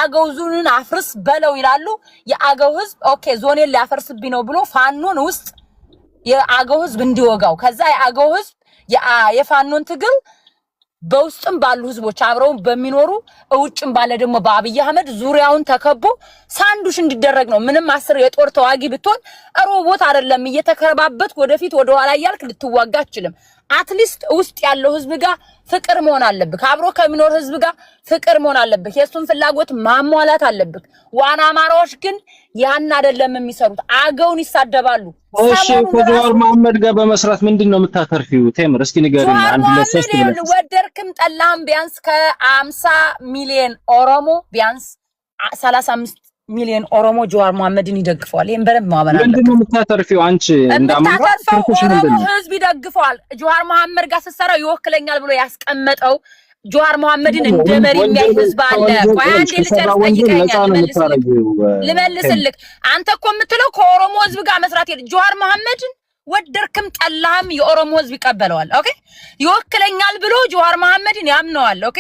አገው ዞንን አፍርስ በለው ይላሉ። የአገው ህዝብ ኦኬ ዞኔን ሊያፈርስብኝ ነው ብሎ ፋኖን ውስጥ የአገው ህዝብ እንዲወጋው ከዛ የአገው ህዝብ የፋኖን ትግል በውስጥም ባሉ ህዝቦች አብረው በሚኖሩ እውጭም ባለ ደግሞ በአብይ አህመድ ዙሪያውን ተከቦ ሳንዱሽ እንዲደረግ ነው። ምንም 10 የጦር ተዋጊ ብትሆን ሮቦት አይደለም እየተከረባበት ወደፊት ወደ ኋላ ያልክ ልትዋጋ አትችልም። አትሊስት ውስጥ ያለው ህዝብ ጋር ፍቅር መሆን አለብህ። አብሮ ከሚኖር ህዝብ ጋር ፍቅር መሆን አለብህ። የሱን ፍላጎት ማሟላት አለብህ። ዋና አማራዎች ግን ያን አይደለም የሚሰሩት። አገውን ይሳደባሉ። እሺ ከጀዋር መሐመድ ጋር በመስራት ምንድነው የምታተርፊው? ቴምር እስኪ ንገሪኝ። አንድ ለሶስት ብለሽ ወደርክም ጠላህም ቢያንስ ከ50 ሚሊዮን ኦሮሞ ቢያንስ 35 ሚሊዮን ኦሮሞ ጀዋር መሐመድን ይደግፈዋል። ይሄን በደንብ ማመን አለበት። ምንድነው የምታተርፊው አንቺ? እንዳማራ ኦሮሞ ህዝብ ይደግፈዋል። ጀዋር መሐመድ ጋር ስትሰራ ይወክለኛል ብሎ ያስቀመጠው ጀዋር መሐመድን እንደ መሪ የሚያይ ህዝብ አለ። ቆይ አንዴ ልመልስልክ። አንተ እኮ የምትለው ከኦሮሞ ህዝብ ጋር መስራት ጀዋር መሐመድን ወደርክም ጠላህም የኦሮሞ ህዝብ ይቀበለዋል። ኦኬ ይወክለኛል ብሎ ጀዋር መሐመድን ያምነዋል። ኦኬ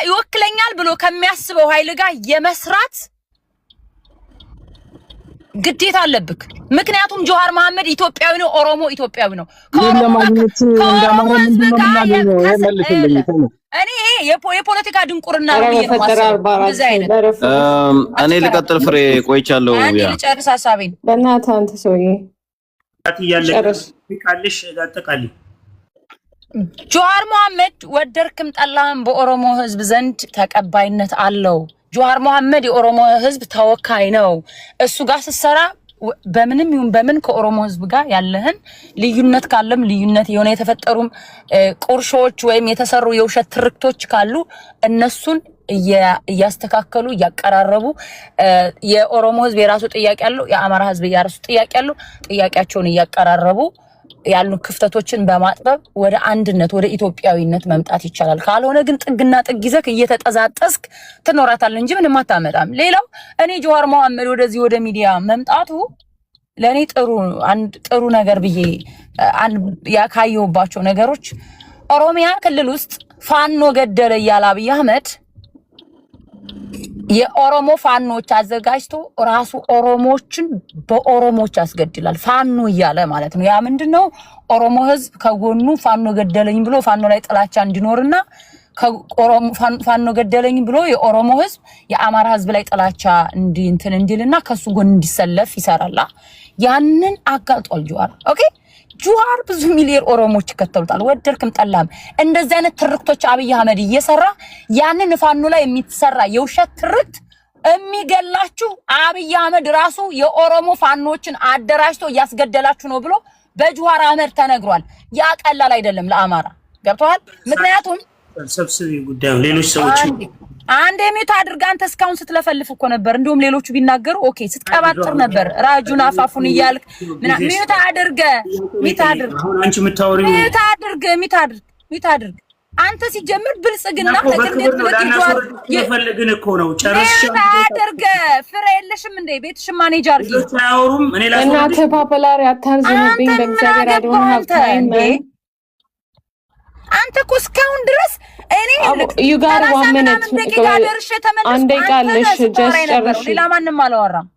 ይወክለኛል ብሎ ከሚያስበው ኃይል ጋር የመስራት ግዴታ አለብክ። ምክንያቱም ጀዋር መሐመድ ኢትዮጵያዊ ነው፣ ኦሮሞ ኢትዮጵያዊ ነው። ለማግኘት እንዳማራ ምንድነው የምናገኘው? መልስልኝ። እኔ የፖለቲካ ድንቁርና ነው የማስበው። እኔ ልቀጥል ፍሬ ቆይቻለሁ። አንዴ ልጨርስ ሐሳቤን። በእናትህ አንተ ሰውዬ ካለሽ አጠቃላይ ጀዋር መሐመድ ወደርክም ጠላህም በኦሮሞ ህዝብ ዘንድ ተቀባይነት አለው። ጀዋር መሐመድ የኦሮሞ ህዝብ ተወካይ ነው። እሱ ጋር ስትሰራ በምንም ይሁን በምን ከኦሮሞ ህዝብ ጋር ያለህን ልዩነት ካለም ልዩነት የሆነ የተፈጠሩም ቁርሾች ወይም የተሰሩ የውሸት ትርክቶች ካሉ እነሱን እያስተካከሉ እያቀራረቡ የኦሮሞ ህዝብ የራሱ ጥያቄ አለው፣ የአማራ ህዝብ የራሱ ጥያቄ አለው። ጥያቄያቸውን እያቀራረቡ ያሉ ክፍተቶችን በማጥበብ ወደ አንድነት ወደ ኢትዮጵያዊነት መምጣት ይቻላል። ካልሆነ ግን ጥግና ጥግ ይዘክ እየተጠዛጠስክ ትኖራታለህ እንጂ ምንም አታመጣም። ሌላው እኔ ጀዋር መሐመድ ወደዚህ ወደ ሚዲያ መምጣቱ ለኔ ጥሩ ነገር ብዬ ያካየውባቸው ነገሮች ኦሮሚያ ክልል ውስጥ ፋኖ ገደለ እያለ አብይ አህመድ የኦሮሞ ፋኖች አዘጋጅቶ ራሱ ኦሮሞዎችን በኦሮሞዎች ያስገድላል። ፋኖ እያለ ማለት ነው። ያ ምንድነው? ኦሮሞ ህዝብ ከጎኑ ፋኖ ገደለኝ ብሎ ፋኖ ላይ ጥላቻ እንዲኖርና ከኦሮሞ ፋኖ ገደለኝ ብሎ የኦሮሞ ህዝብ የአማራ ህዝብ ላይ ጥላቻ እንዲልና ከሱ ጎን እንዲሰለፍ ይሰራላ። ያንን አጋልጧል ጁዋር። ኦኬ ጁዋር ብዙ ሚሊዮን ኦሮሞዎች ይከተሉታል፣ ወደድክም ጠላም። እንደዚህ አይነት ትርክቶች አብይ አህመድ እየሰራ ያንን ፋኖ ላይ የሚሰራ የውሸት ትርክት የሚገላችሁ አብይ አህመድ ራሱ የኦሮሞ ፋኖችን አደራጅቶ እያስገደላችሁ ነው ብሎ በጁዋር አህመድ ተነግሯል። ያ ቀላል አይደለም ለአማራ ገብቷል። ምክንያቱም ሰብስቢ ጉዳዩ ሌሎች ሰዎች አንድ የሚት አድርጋ አንተ እስካሁን ስትለፈልፍ እኮ ነበር። እንደውም ሌሎቹ ቢናገሩ ኦኬ ስትቀባጥር ነበር። ራጁን አፋፉን እያልክ ሚት አድርገ አንቺ የምታወሪው ሚት አድርግ አንተ ሲጀምር ብልጽግና ተገንደት ብለህ ይፈልግን እኮ ነው ጨርሽ አድርገ ፍሬ የለሽም እንዴ ቤትሽ ማኔጅ አድርጊ። ታውሩም እኔ እናንተ ፓፖላሪ አታርዝምብኝ በእግዚአብሔር አድሆን ሀብታይም አንተ እኮ እስካሁን ድረስ እኔ you got 1 minute አንዴ ቃልሽ just ጨርሽ። ሌላ ማንንም አላወራም።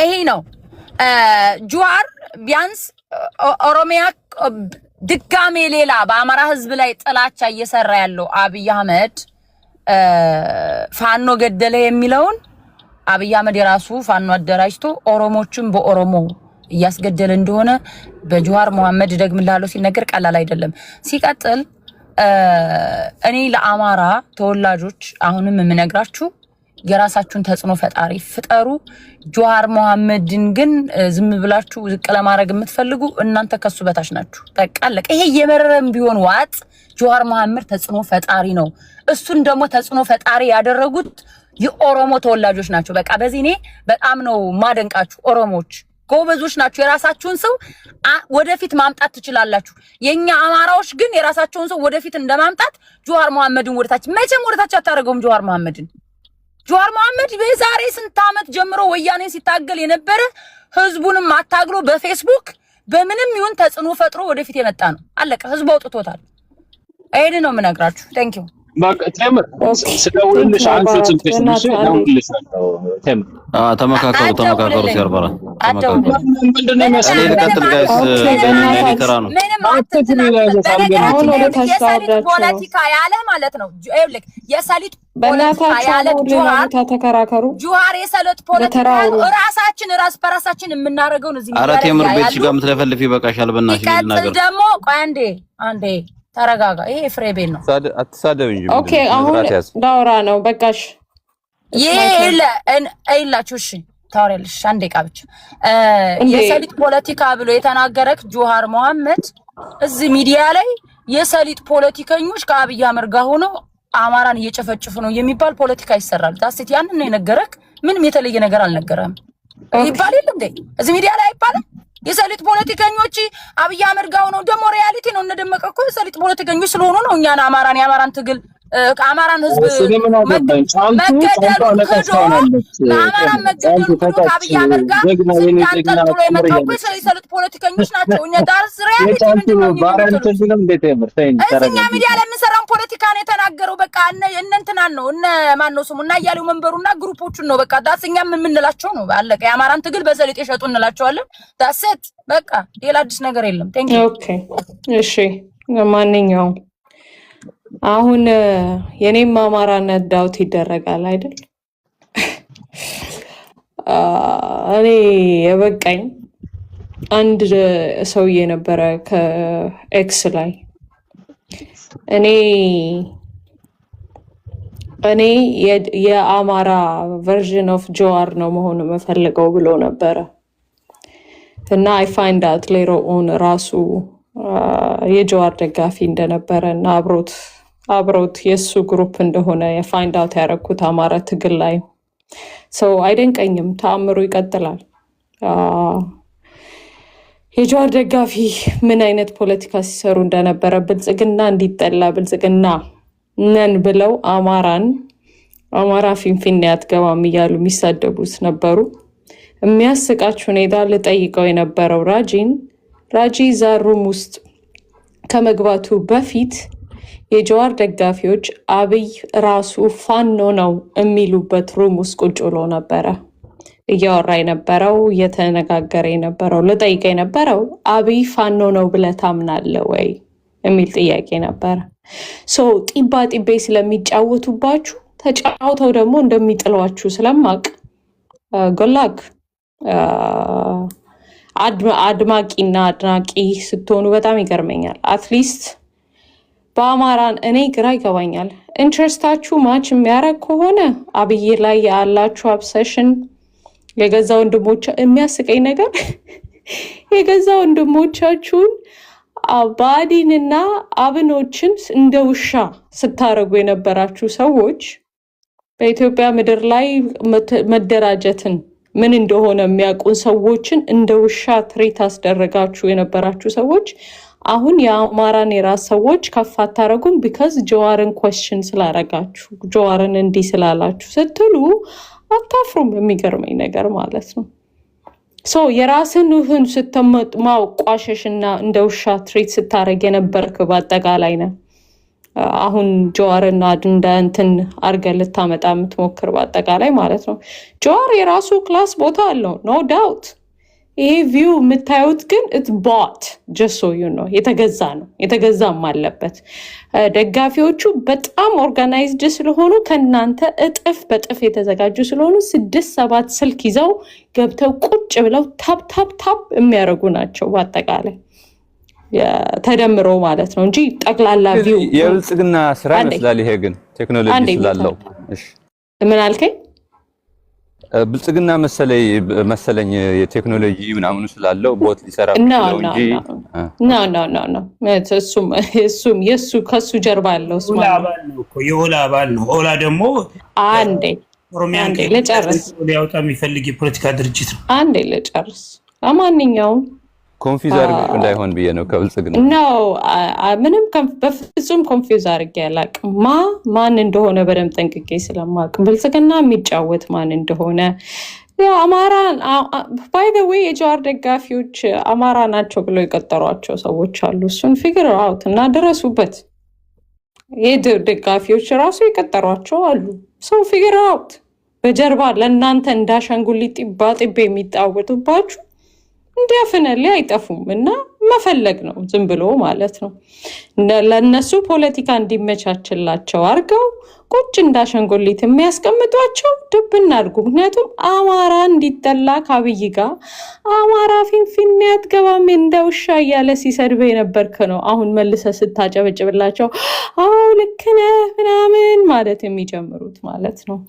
ይሄ ነው ጁዋር ቢያንስ ኦሮሚያ ድጋሜ ሌላ በአማራ ህዝብ ላይ ጥላቻ እየሰራ ያለው አብይ አህመድ ፋኖ ገደለ የሚለውን አብይ አህመድ የራሱ ፋኖ አደራጅቶ ኦሮሞችን በኦሮሞ እያስገደለ እንደሆነ በጁዋር መሐመድ ደግምላለው ሲነገር ቀላል አይደለም። ሲቀጥል እኔ ለአማራ ተወላጆች አሁንም የምነግራችሁ የራሳችሁን ተጽዕኖ ፈጣሪ ፍጠሩ። ጁዋር መሐመድን ግን ዝም ብላችሁ ዝቅ ለማድረግ የምትፈልጉ እናንተ ከሱ በታች ናችሁ። በቃ አለቀ። ይሄ የመረረም ቢሆን ዋጥ ጁዋር መሐመድ ተጽዕኖ ፈጣሪ ነው። እሱን ደግሞ ተጽዕኖ ፈጣሪ ያደረጉት የኦሮሞ ተወላጆች ናቸው። በቃ በዚህ እኔ በጣም ነው ማደንቃችሁ። ኦሮሞዎች ጎበዞች ናችሁ። የራሳችሁን ሰው ወደፊት ማምጣት ትችላላችሁ። የኛ አማራዎች ግን የራሳቸውን ሰው ወደፊት እንደማምጣት ጁዋር መሐመድን ወደታች መቼም ወደታች አታረገውም። ጁዋር መሐመድ በዛሬ ስንት ዓመት ጀምሮ ወያኔን ሲታገል የነበረ ህዝቡንም አታግሎ በፌስቡክ በምንም ይሁን ተጽዕኖ ፈጥሮ ወደፊት የመጣ ነው። አለቀ። ህዝቡ አውጥቶታል። አይሄድ ነው የምነግራችሁ። ቴንክ ዩ በቃ ተምር ስለውልሽ አንቺ ትንሽ ስለውልሽ ተምር ተመካከሩ ሲያርባራ ምንድነው መሰለኝ ልቀጥል ጋይስ ተራ ነው ፖለቲካ ያለ ማለት ነው። ይኸውልህ የሰሊጥ ፖለቲካ ያለ ጁዋር የሰሊጥ ፖለቲካ ራስ በራሳችን የምናደርገው እዚህ ኧረ ተምር ቤትሽ ጋር የምትለፈልፊ ይበቃሻል። በእናትሽ ልናገር ደግሞ ቆይ አንዴ ተረጋጋ። ይሄ ፍሬ ቤት ነው። አትሳደብ እንጂ ኦኬ አሁን ዳውራ ነው በቃሽ። ይላችሁ እሺ ታወሪያለሽ። አንዴ ቃ ብቻ የሰሊጥ ፖለቲካ ብሎ የተናገረክ ጁዋር መሐመድ እዚህ ሚዲያ ላይ የሰሊጥ ፖለቲከኞች ከአብይ አህመድ ጋር ሆነው አማራን እየጨፈጨፉ ነው የሚባል ፖለቲካ ይሰራል። ታስቲ ያንን ነው የነገረክ። ምንም የተለየ ነገር አልነገረም። ይባል የለም እንዴ እዚህ ሚዲያ ላይ አይባልም። የሰሊጥ ፖለቲከኞች አብይ አህመድ ጋር ሆነው ደግሞ ሪያሊቲ ነው። እንደደመቀ እኮ የሰሊጥ ፖለቲከኞች ስለሆኑ ነው እኛን የአማራን ትግል አማራን ህዝብ መገደሉ አብይ አህመድ ጋር ሲያንጠልጥሎ የመጣው የሰሊጥ ፖለቲከኞች ናቸው። እኛ ዳርስ ሪያሊቲ እኛ ሚዲያ ላይ የምንሰራውን ፖለቲካ ነው የተናገረው። በቃ እነንትናን ነው ማን ነው ስሙ እና እያሌው መንበሩና ግሩፖቹን ነው በቃ ዳስ እኛም የምንላቸው ነው። አለቀ። የአማራን ትግል በሰሊጥ የሸጡ እንላቸዋለን። ዳሰት በቃ ሌላ አዲስ ነገር የለም። ቴንክ ዩ ኦኬ እሺ። ማንኛውም አሁን የኔም አማራነት ዳውት ይደረጋል አይደል? እኔ የበቃኝ አንድ ሰውዬ ነበረ ከኤክስ ላይ እኔ የአማራ ቨርዥን ኦፍ ጁዋር ነው መሆን የምፈልገው ብሎ ነበረ እና አይ ፋይንድ አውት ሌተር ኦን ራሱ የጁዋር ደጋፊ እንደነበረ እና አብሮት የሱ ግሩፕ እንደሆነ የፋይንድ አውት ያደረኩት አማራ ትግል ላይ ሰው አይደንቀኝም። ተአምሩ ይቀጥላል። የጁዋር ደጋፊ ምን አይነት ፖለቲካ ሲሰሩ እንደነበረ ብልጽግና እንዲጠላ ብልጽግና ነን ብለው አማራ ፊንፊኔ አትገባም እያሉ የሚሳደቡት ነበሩ። የሚያስቃችሁ ሁኔታ ልጠይቀው የነበረው ራጂ ዛሩም ውስጥ ከመግባቱ በፊት የጁዋር ደጋፊዎች አብይ ራሱ ፋኖ ነው የሚሉበት ሩም ውስጥ ቁጭ ብሎ ነበረ። እያወራ የነበረው እየተነጋገረ የነበረው ልጠይቅ የነበረው አብይ ፋኖ ነው ብለህ ታምናለህ ወይ የሚል ጥያቄ ነበረ። ጢባ ጢቤ ስለሚጫወቱባችሁ ተጫውተው ደግሞ እንደሚጥሏችሁ ስለማቅ ጎላክ አድማቂና አድናቂ ስትሆኑ በጣም ይገርመኛል። አትሊስት በአማራን እኔ ግራ ይገባኛል። ኢንትረስታችሁ ማች የሚያደርግ ከሆነ አብይ ላይ ያላችሁ አብሰሽን የገዛ ወንድሞች የሚያስቀኝ ነገር የገዛ ወንድሞቻችሁን ብአዴንና አብኖችን እንደ ውሻ ስታረጉ የነበራችሁ ሰዎች በኢትዮጵያ ምድር ላይ መደራጀትን ምን እንደሆነ የሚያውቁን ሰዎችን እንደ ውሻ ትሬት አስደረጋችሁ የነበራችሁ ሰዎች አሁን የአማራን የራስ ሰዎች ከፍ አታረጉም። ቢካዝ ጀዋርን ኮስችን ስላረጋችሁ ጀዋርን እንዲህ ስላላችሁ ስትሉ አታፍሩም። የሚገርመኝ ነገር ማለት ነው። የራስን ውህን ማቋሸሽና እንደ ውሻ ትሬት ስታረግ የነበርክ በአጠቃላይ ነው። አሁን ጀዋርና እንደ እንትን አርገህ ልታመጣ የምትሞክር በአጠቃላይ ማለት ነው። ጀዋር የራሱ ክላስ ቦታ አለው፣ ኖ ዳውት። ይሄ ቪው የምታዩት ግን ቦት ጀሶ ነው፣ የተገዛ ነው፣ የተገዛም አለበት። ደጋፊዎቹ በጣም ኦርጋናይዝድ ስለሆኑ ከእናንተ እጥፍ በጥፍ የተዘጋጁ ስለሆኑ 6-7 ስልክ ይዘው ገብተው ቁጭ ብለው ታፕ የሚያደርጉ ናቸው በአጠቃላይ ተደምሮ ማለት ነው እንጂ ጠቅላላ ቪው የብልጽግና ስራ ይመስላል። ይሄ ግን ቴክኖሎጂ ስላለው ምን አልከኝ? ብልጽግና መሰለኝ የቴክኖሎጂ ምናምን ስላለው ቦት ሊሰራ ነው እንጂ እሱም የሱ ከሱ ጀርባ ያለው የኦላ አባል ነው። ኦላ ደግሞ አንዴ ልጨርስ ሊያወጣ የሚፈልግ የፖለቲካ ድርጅት ነው። አንዴ ልጨርስ። ለማንኛውም ኮንፊውዝ አድርገው እንዳይሆን ብዬ ነው ከብልጽግና ነው። ምንም በፍጹም ኮንፊውዝ አድርጌ አላውቅም። ማን እንደሆነ በደንብ ጠንቅቄ ስለማውቅ ብልጽግና የሚጫወት ማን እንደሆነ አማራ ባይ ዘ ዌይ የጀዋር ደጋፊዎች አማራ ናቸው ብለው የቀጠሯቸው ሰዎች አሉ። እሱን ፊግር አውት እና ድረሱበት። ደጋፊዎች ራሱ የቀጠሯቸው አሉ። ሰው ፊግር አውት። በጀርባ ለእናንተ እንዳሻንጉሊት ጢባ የሚጣወጡባችሁ እንዲያፍነል አይጠፉም እና መፈለግ ነው ዝም ብሎ ማለት ነው። ለነሱ ፖለቲካ እንዲመቻችላቸው አድርገው ቁጭ እንዳሸንጎሊት የሚያስቀምጧቸው ድብ እናድርጉ። ምክንያቱም አማራ እንዲጠላ ከአብይ ጋር አማራ ፊንፊኔ አትገባም እንደ ውሻ እያለ ሲሰድበ የነበርክ ነው። አሁን መልሰ ስታጨበጭብላቸው አዎ ልክ ነህ ምናምን ማለት የሚጀምሩት ማለት ነው።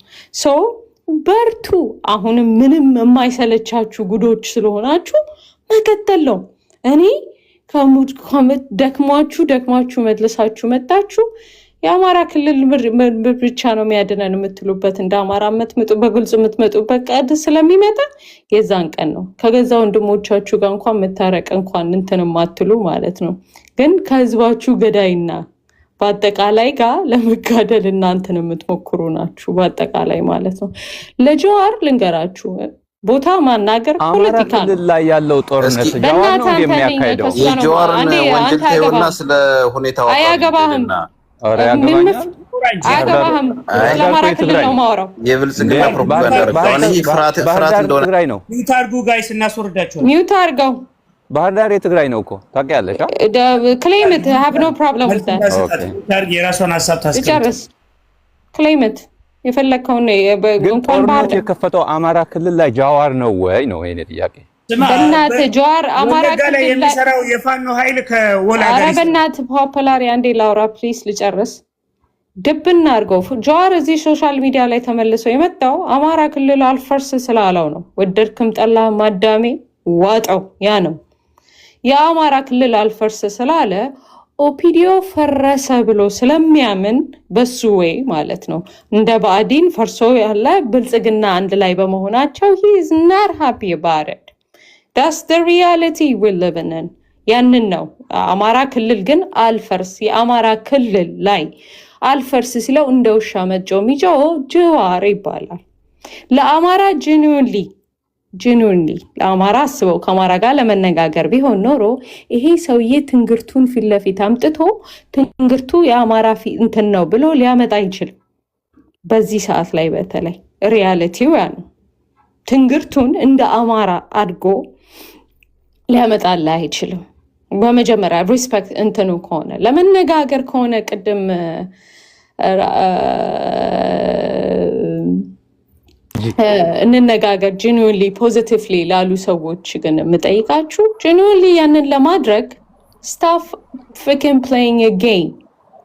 በርቱ። አሁንም ምንም የማይሰለቻችሁ ጉዶች ስለሆናችሁ መቀጠል ነው። እኔ ደክሟችሁ መልሳችሁ መጣችሁ የአማራ ክልል ብቻ ነው የሚያድነን የምትሉበት እንደ አማራ በግልጽ የምትመጡበት ቀን ስለሚመጣ የዛን ቀን ነው ከገዛ ወንድሞቻችሁ ጋር እንኳን መታረቅ እንኳን እንትን የማትሉ ማለት ነው። ግን ከህዝባችሁ ገዳይና በአጠቃላይ ጋር ለመጋደል እናንተን የምትሞክሩ ናችሁ በአጠቃላይ ማለት ነው። ለጀዋር ልንገራችሁ ቦታ ማናገር ፖለቲካ ነው ላይ ያለው ጦርነት ጀዋር ነው የሚያካሂደው። የጀዋርን ወንጀል ታዩና ስለ ሁኔታው አያገባህም። ለአማራ ክልል ነው የማወራው። የብልጽግና ፕሮፓጋንዳ ነው። ይሄ ፍርሃት እንደሆነ ነው። ሚውት አድርጉ ጋይስ፣ እናስወርዳቸው። ሚውት አድርገው። ባህር ዳር የትግራይ ነው እኮ ታውቂያለሽ። ክሌምት have no problem with that። የራሷን ሀሳብ ታስቀምጥ። ክሌምት የፈለከውን እንኳን ባህር ዳር የከፈተው አማራ ክልል ላይ ጀዋር ነው ወይ ነው የኔ ጥያቄ። በእናትህ ጀዋር አማራ ክልል ላይ የሚሰራው የፋኖ ኃይል ከወላ ጋር ኧረ በእናትህ ፖፑላር አንዴ ላውራ ፕሊስ ልጨርስ። ድብና አድርገው ጀዋር እዚህ ሶሻል ሚዲያ ላይ ተመልሰው የመጣው አማራ ክልል አልፈርስ ስላለው ነው። ወደድክም ጠላህ ማዳሜ ዋጠው ያ ነው። የአማራ ክልል አልፈርስ ስላለ ኦፒዲዮ ፈረሰ ብሎ ስለሚያምን በሱ ወይ ማለት ነው እንደ ብአዴን ፈርሶ ያለ ብልጽግና አንድ ላይ በመሆናቸው he is not happy about it. That's the reality we live in. ያንን ነው አማራ ክልል ግን አልፈርስ የአማራ ክልል ላይ አልፈርስ ሲለው እንደ ውሻ መጮህ የሚጮህ ጀዋር ይባላል። ለአማራ ጂኑንሊ ለአማራ አስበው ከአማራ ጋር ለመነጋገር ቢሆን ኖሮ ይሄ ሰውዬ ትንግርቱን ፊት ለፊት አምጥቶ ትንግርቱ የአማራ እንትን ነው ብሎ ሊያመጣ አይችልም። በዚህ ሰዓት ላይ በተለይ ሪያሊቲው ያ ነው። ትንግርቱን እንደ አማራ አድጎ ሊያመጣልህ አይችልም። በመጀመሪያ ሪስፔክት እንትኑ ከሆነ ለመነጋገር ከሆነ ቅድም እንነጋገር ጄኒዩንሊ ፖዚቲቭሊ ላሉ ሰዎች ግን የምጠይቃችሁ ጄኒዩንሊ ያንን ለማድረግ ስታፍ ፍኪንግ ፕሌይንግ ኤ ጌም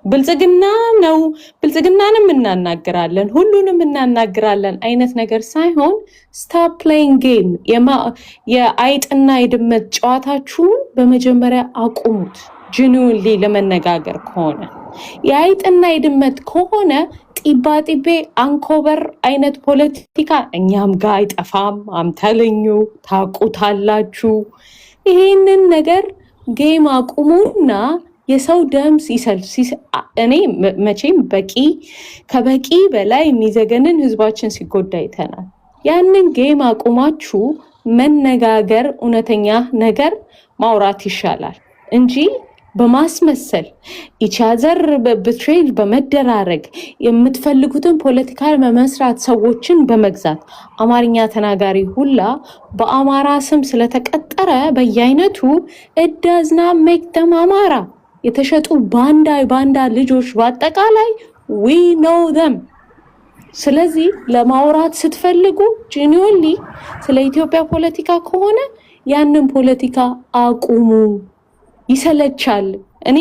ብልጽግና ነው ብልጽግናንም እናናግራለን ሁሉንም እናናግራለን አይነት ነገር ሳይሆን ስታፕ ፕሌይንግ ጌም የአይጥና የድመት ጨዋታችሁን በመጀመሪያ አቁሙት። ጄኒዩንሊ ለመነጋገር ከሆነ የአይጥና የድመት ከሆነ ጢባ ጢቤ አንኮበር አይነት ፖለቲካ እኛም ጋር አይጠፋም። አምተልኙ ታቁታላችሁ። ይሄንን ነገር ጌም አቁሙና የሰው ደም እኔ መቼም ከበቂ በላይ የሚዘገንን ህዝባችን ሲጎዳ አይተናል። ያንን ጌም አቁማችሁ መነጋገር እውነተኛ ነገር ማውራት ይሻላል እንጂ በማስመሰል ኢቻዘር በትሬል በመደራረግ የምትፈልጉትን ፖለቲካ መመስራት ሰዎችን በመግዛት አማርኛ ተናጋሪ ሁላ በአማራ ስም ስለተቀጠረ በየአይነቱ እዳዝና ሜክተም አማራ የተሸጡ ባንዳ ልጆች በአጠቃላይ we know them። ስለዚህ ለማውራት ስትፈልጉ ጄኒዩንሊ ስለ ኢትዮጵያ ፖለቲካ ከሆነ ያንን ፖለቲካ አቁሙ። ይሰለቻል። እኔ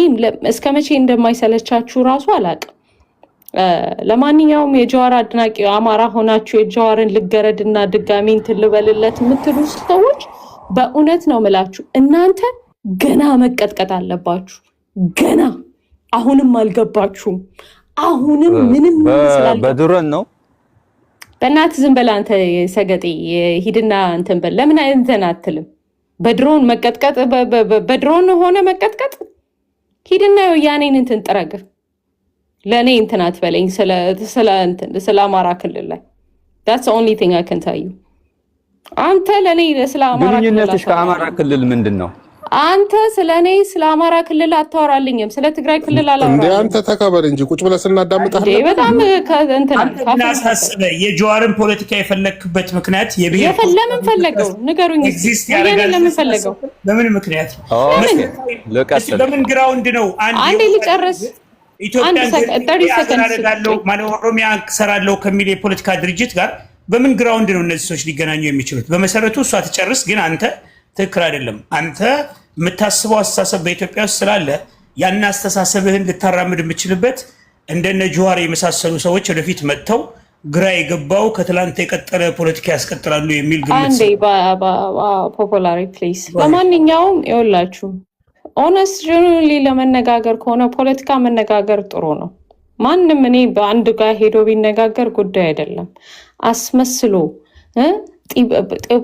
እስከ መቼ እንደማይሰለቻችሁ ራሱ አላቅም። ለማንኛውም የጀዋር አድናቂ አማራ ሆናችሁ የጀዋርን ልገረድና ድጋሚ እንትን ልበልለት የምትሉ ሰዎች በእውነት ነው ምላችሁ እናንተ ገና መቀጥቀጥ አለባችሁ። ገና አሁንም አልገባችሁም። አሁንም ምንም በድሮን ነው። በእናትህ ዝም በል አንተ ሰገጤ ሂድና እንትን በል። ለምን እንትን አትልም? በድሮን መቀጥቀጥ በድሮን ሆነ መቀጥቀጥ ሂድና ያኔን እንትን ጥረግ። ለኔ እንትን አትበለኝ ስለ አማራ ክልል ላይ that's the only thing I can tell you። አንተ ለኔ ስለ አማራ ክልል ግንኙነትሽ ከአማራ ክልል ምንድነው? አንተ ስለኔ ስለ አማራ ክልል አታወራልኝም። ስለ ትግራይ ክልል አላወራም። እንዴ አንተ ተከበር እንጂ ቁጭ ብለህ ስናዳምጣህ እንዴ በጣም እንትን አሳስበ የጀዋርን ፖለቲካ የፈለክበት ምክንያት ለምን ፈለገው ንገሩኝ። ለምን ፈለገው? በምን ምክንያት? በምን ግራውንድ ነው? አንዴ ሊጨርስ ኦሮሚያ ሰራለው ከሚል የፖለቲካ ድርጅት ጋር በምን ግራውንድ ነው እነዚህ ሰዎች ሊገናኙ የሚችሉት? በመሰረቱ እሷ ትጨርስ፣ ግን አንተ ትክክል አይደለም። አንተ የምታስበው አስተሳሰብ በኢትዮጵያ ውስጥ ስላለ ያን አስተሳሰብህን ልታራምድ የምችልበት እንደነ ጀዋር የመሳሰሉ ሰዎች ወደፊት መጥተው ግራ የገባው ከትላንት የቀጠለ ፖለቲካ ያስቀጥላሉ የሚል ግምት አንዴ ፖፑላሪ ፕሊዝ። ለማንኛውም ይኸውላችሁ ኦነስት ጀነራሊ ለመነጋገር ከሆነ ፖለቲካ መነጋገር ጥሩ ነው። ማንም እኔ በአንድ ጋር ሄዶ ቢነጋገር ጉዳይ አይደለም። አስመስሎ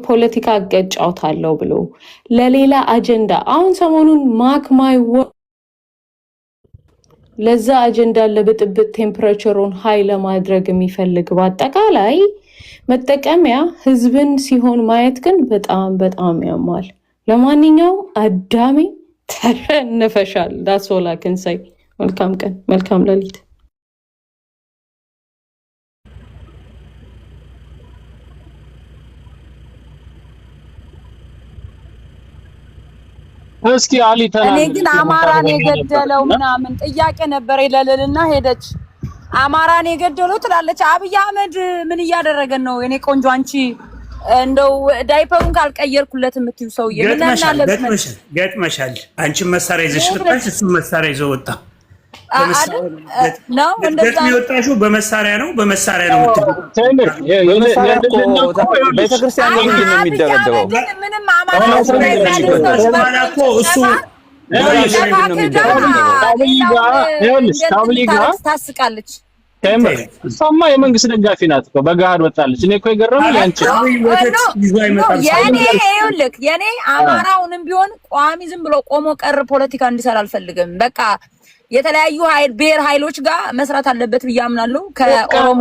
ፖለቲካ ገጫውታለሁ ብሎ ለሌላ አጀንዳ አሁን ሰሞኑን ማክማይ ለዛ አጀንዳ ለብጥብጥ ቴምፕሬቸሩን ሃይ ለማድረግ የሚፈልግ በአጠቃላይ መጠቀሚያ ህዝብን ሲሆን ማየት ግን በጣም በጣም ያማል። ለማንኛውም አዳሜ ተሸንፈሻል። that's all I can say። መልካም ቀን፣ መልካም ሌሊት። እስኪ አሊ ተናገር። እኔ ግን አማራን የገደለው ምናምን ጥያቄ ነበር ይለልና ሄደች። አማራን የገደለው ትላለች። አብይ አህመድ ምን እያደረገን ነው? እኔ ቆንጆ አንቺ እንደው ዳይፐሩን ካልቀየርኩለት የምትዩ ሰውዬ ምን እናለበት? ገጥመሻል። አንቺ መሳሪያ ይዘሽ ወጣሽ፣ እሱ መሳሪያ ይዘው ወጣ። ነው እንደዛ የሚወጣሽው በመሳሪያ ነው። በመሳሪያ ነው ቤተክርስቲያን ነው የሚደረደረው። ምንም አማራ ታስቃለች። እሷማ የመንግስት ደጋፊ ናት እኮ በገሃድ ወጣለች። እኔ እኮ የገረመኝ አንቺ የኔ አማራውንም ቢሆን ቋሚ ዝም ብሎ ቆሞ ቀር ፖለቲካ እንዲሰራ አልፈልግም። በቃ የተለያዩ ብሔር ኃይሎች ጋር መስራት አለበት ብዬ አምናለሁ። ከኦሮሞ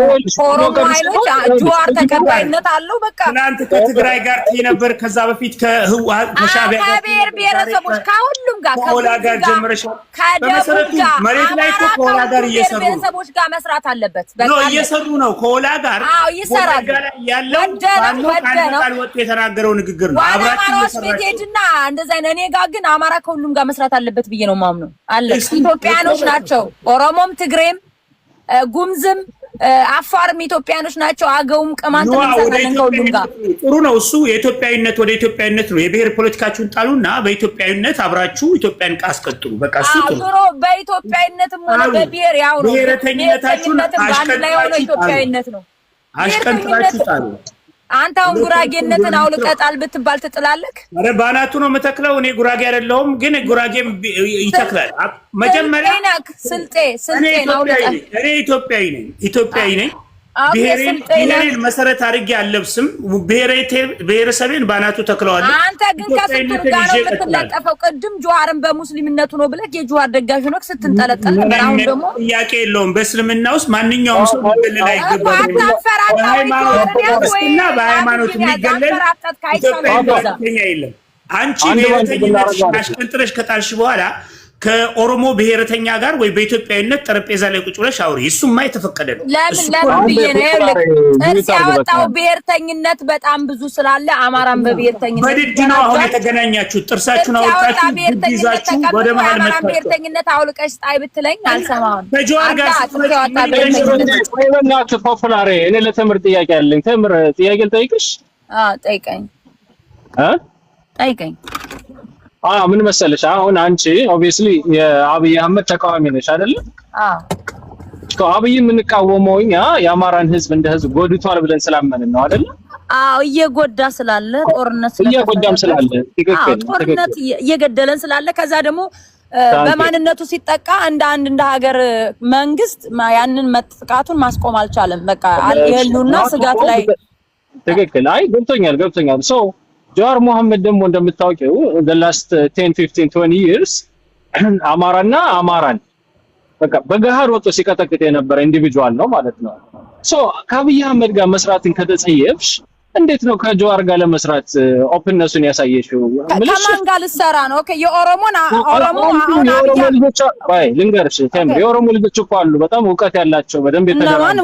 ኃይሎች ጀዋር ተቀባይነት አለው። በቃ እናንተ ከትግራይ ጋር ነበር፣ ከዛ በፊት ከህወሓት ከሻዕቢያ ከብሔር ብሔረሰቦች ከሁሉም ጋር ከሆላ ጋር ጀምረሻል። በመሰረቱ መሬት ላይ እኮ ከሆላ ጋር እየሰሩ ነው። ቤተሰቦች ጋር መስራት አለበት። ነው እየሰሩ ነው። ከሆላ ጋር ይሰራል። ያለው ባንቃል ወጥ የተናገረው ንግግር ነው። አብራችሁ ቤቴጅና እንደዛ እኔ ጋር ግን አማራ ከሁሉም ጋር መስራት አለበት ብዬ ነው ማምነው። አለ ኢትዮጵያኖች ናቸው። ኦሮሞም፣ ትግሬም፣ ጉምዝም አፋርም ኢትዮጵያኖች ናቸው። አገውም ቅማንትም ከሁሉም ጋር ጥሩ ነው። እሱ የኢትዮጵያዊነት ወደ ኢትዮጵያዊነት ነው። የብሔር ፖለቲካችሁን ጣሉና በኢትዮጵያዊነት አብራችሁ ኢትዮጵያን አስቀጥሉ። በቃ እሱ ጥሩ በኢትዮጵያዊነትም ሆነ በብሔር ያው ነው። ብሔረተኝነታችሁን ኢትዮጵያዊነት ነው። አሽቀንጥራችሁ ጣሉ። አንተ አሁን ጉራጌነትን አውልቀጣል ብትባል ትጥላለህ? አረ ባናቱ ነው የምተክለው። እኔ ጉራጌ አይደለሁም፣ ግን ጉራጌም ይተክላል። መጀመሪያ ስልጤ ነው። እኔ ኢትዮጵያዊ ነኝ። ብሔሬን መሰረት አድርጌ አልለብስም። ብሔረሰቤን ባናቱ ተክለዋለሁ። አንተ ግን ከስልጡ ጋር ነው የምትለጠፈው። ቅድም ጆሃርን በሙስሊምነቱ ነው ብለህ የጆሃር ደጋፊ ነው ስትንጠለጠል ነበር። አሁን ደግሞ ጥያቄ የለውም። በእስልምና ውስጥ ማንኛውም ሰው ሊገለል አይገባም። በሃይማኖት የሚገለል ኢትዮጵያዊ የለም። አንቺ ብሔረተኝነትሽን አሽቀንጥረሽ ከጣልሽ በኋላ ከኦሮሞ ብሔረተኛ ጋር ወይ በኢትዮጵያዊነት ጠረጴዛ ላይ ቁጭ ብለሽ አውሪ። እሱማ የተፈቀደ ነው። ለምን ብዬ ነው ያወጣው? ብሔርተኝነት በጣም ብዙ ስላለ አማራን በብሔርተኝነት በድድ ነው አሁን የተገናኛችሁት። ጥርሳችሁን አውጣችሁ ይዛችሁ ወደ መሀል መጣችሁ። ብሔርተኝነት አውልቀሽ ጣይ ብትለኝ አልሰማም። ከጆሃር ጋር ወይናችሁ ፖፑላር እኔ ለተምር ጥያቄ አለኝ። ተምር ጥያቄ ልጠይቅሽ? ጠይቀኝ። ምን መሰለሽ፣ አሁን አንቺ ኦብቪየስሊ የአብይ አህመድ ተቃዋሚ ነሽ አይደል? አብይ የምንቃወመው እኛ የአማራን ህዝብ እንደ ህዝብ ጎድቷል ብለን ስላመንን ነው አይደል? እየጎዳ ስላለ ጦርነት እየጎዳም ስላለ ጦርነት እየገደለን ስላለ ከዛ ደግሞ በማንነቱ ሲጠቃ እንደ ሀገር መንግስት ያንን መጥቃቱን ማስቆም አልቻለም። በቃ የህልውና ስጋት ላይ ትክክል። አይ ገብቶኛል። ጆሃር መሐመድ ደግሞ እንደምታውቂው the last 10 15 20 years አማራን በቃ በገሃድ ወጥቶ ሲቀጠቅጥ የነበረ ኢንዲቪጁዋል ነው ማለት ነው። ከአብይ አህመድ ጋር መስራትን ከተጸየፍሽ እንዴት ነው ከጆሃር ጋር ለመስራት ኦፕንነሱን ያሳየሽው? ከማን ጋር ልሰራ ነው? ኦኬ የኦሮሞ ልጆች ልንገርሽ፣ የኦሮሞ ልጆች እኮ አሉ በጣም እውቀት ያላቸው በደንብ የተደራጁ።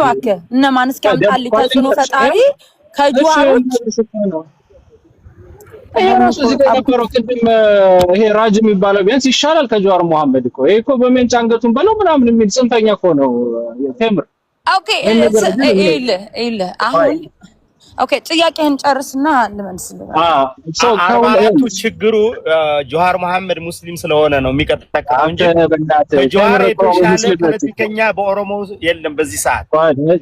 እነማን እስኪ አምጣልኝ ተጽዕኖ ፈጣሪ ከጆሃር ውጭ ራሱ እዚህ ጋር የነበረው ቅድም ይሄ ራጅ የሚባለው ቢያንስ ይሻላል ከጆሃር መሐመድ እኮ። ይሄ እኮ በሜንጫ አንገቱን በለው ምናምን የሚል ጽንፈኛ እኮ ነው ቴምር። ኦኬ ጥያቄህን ጨርስና ልመልስልህ። አባላቱ ችግሩ ጆሃር መሐመድ ሙስሊም ስለሆነ ነው የሚቀጠቀጠው እንጂ ጆሃር የተሻለ ፖለቲከኛ በኦሮሞ የለም በዚህ ሰዓት።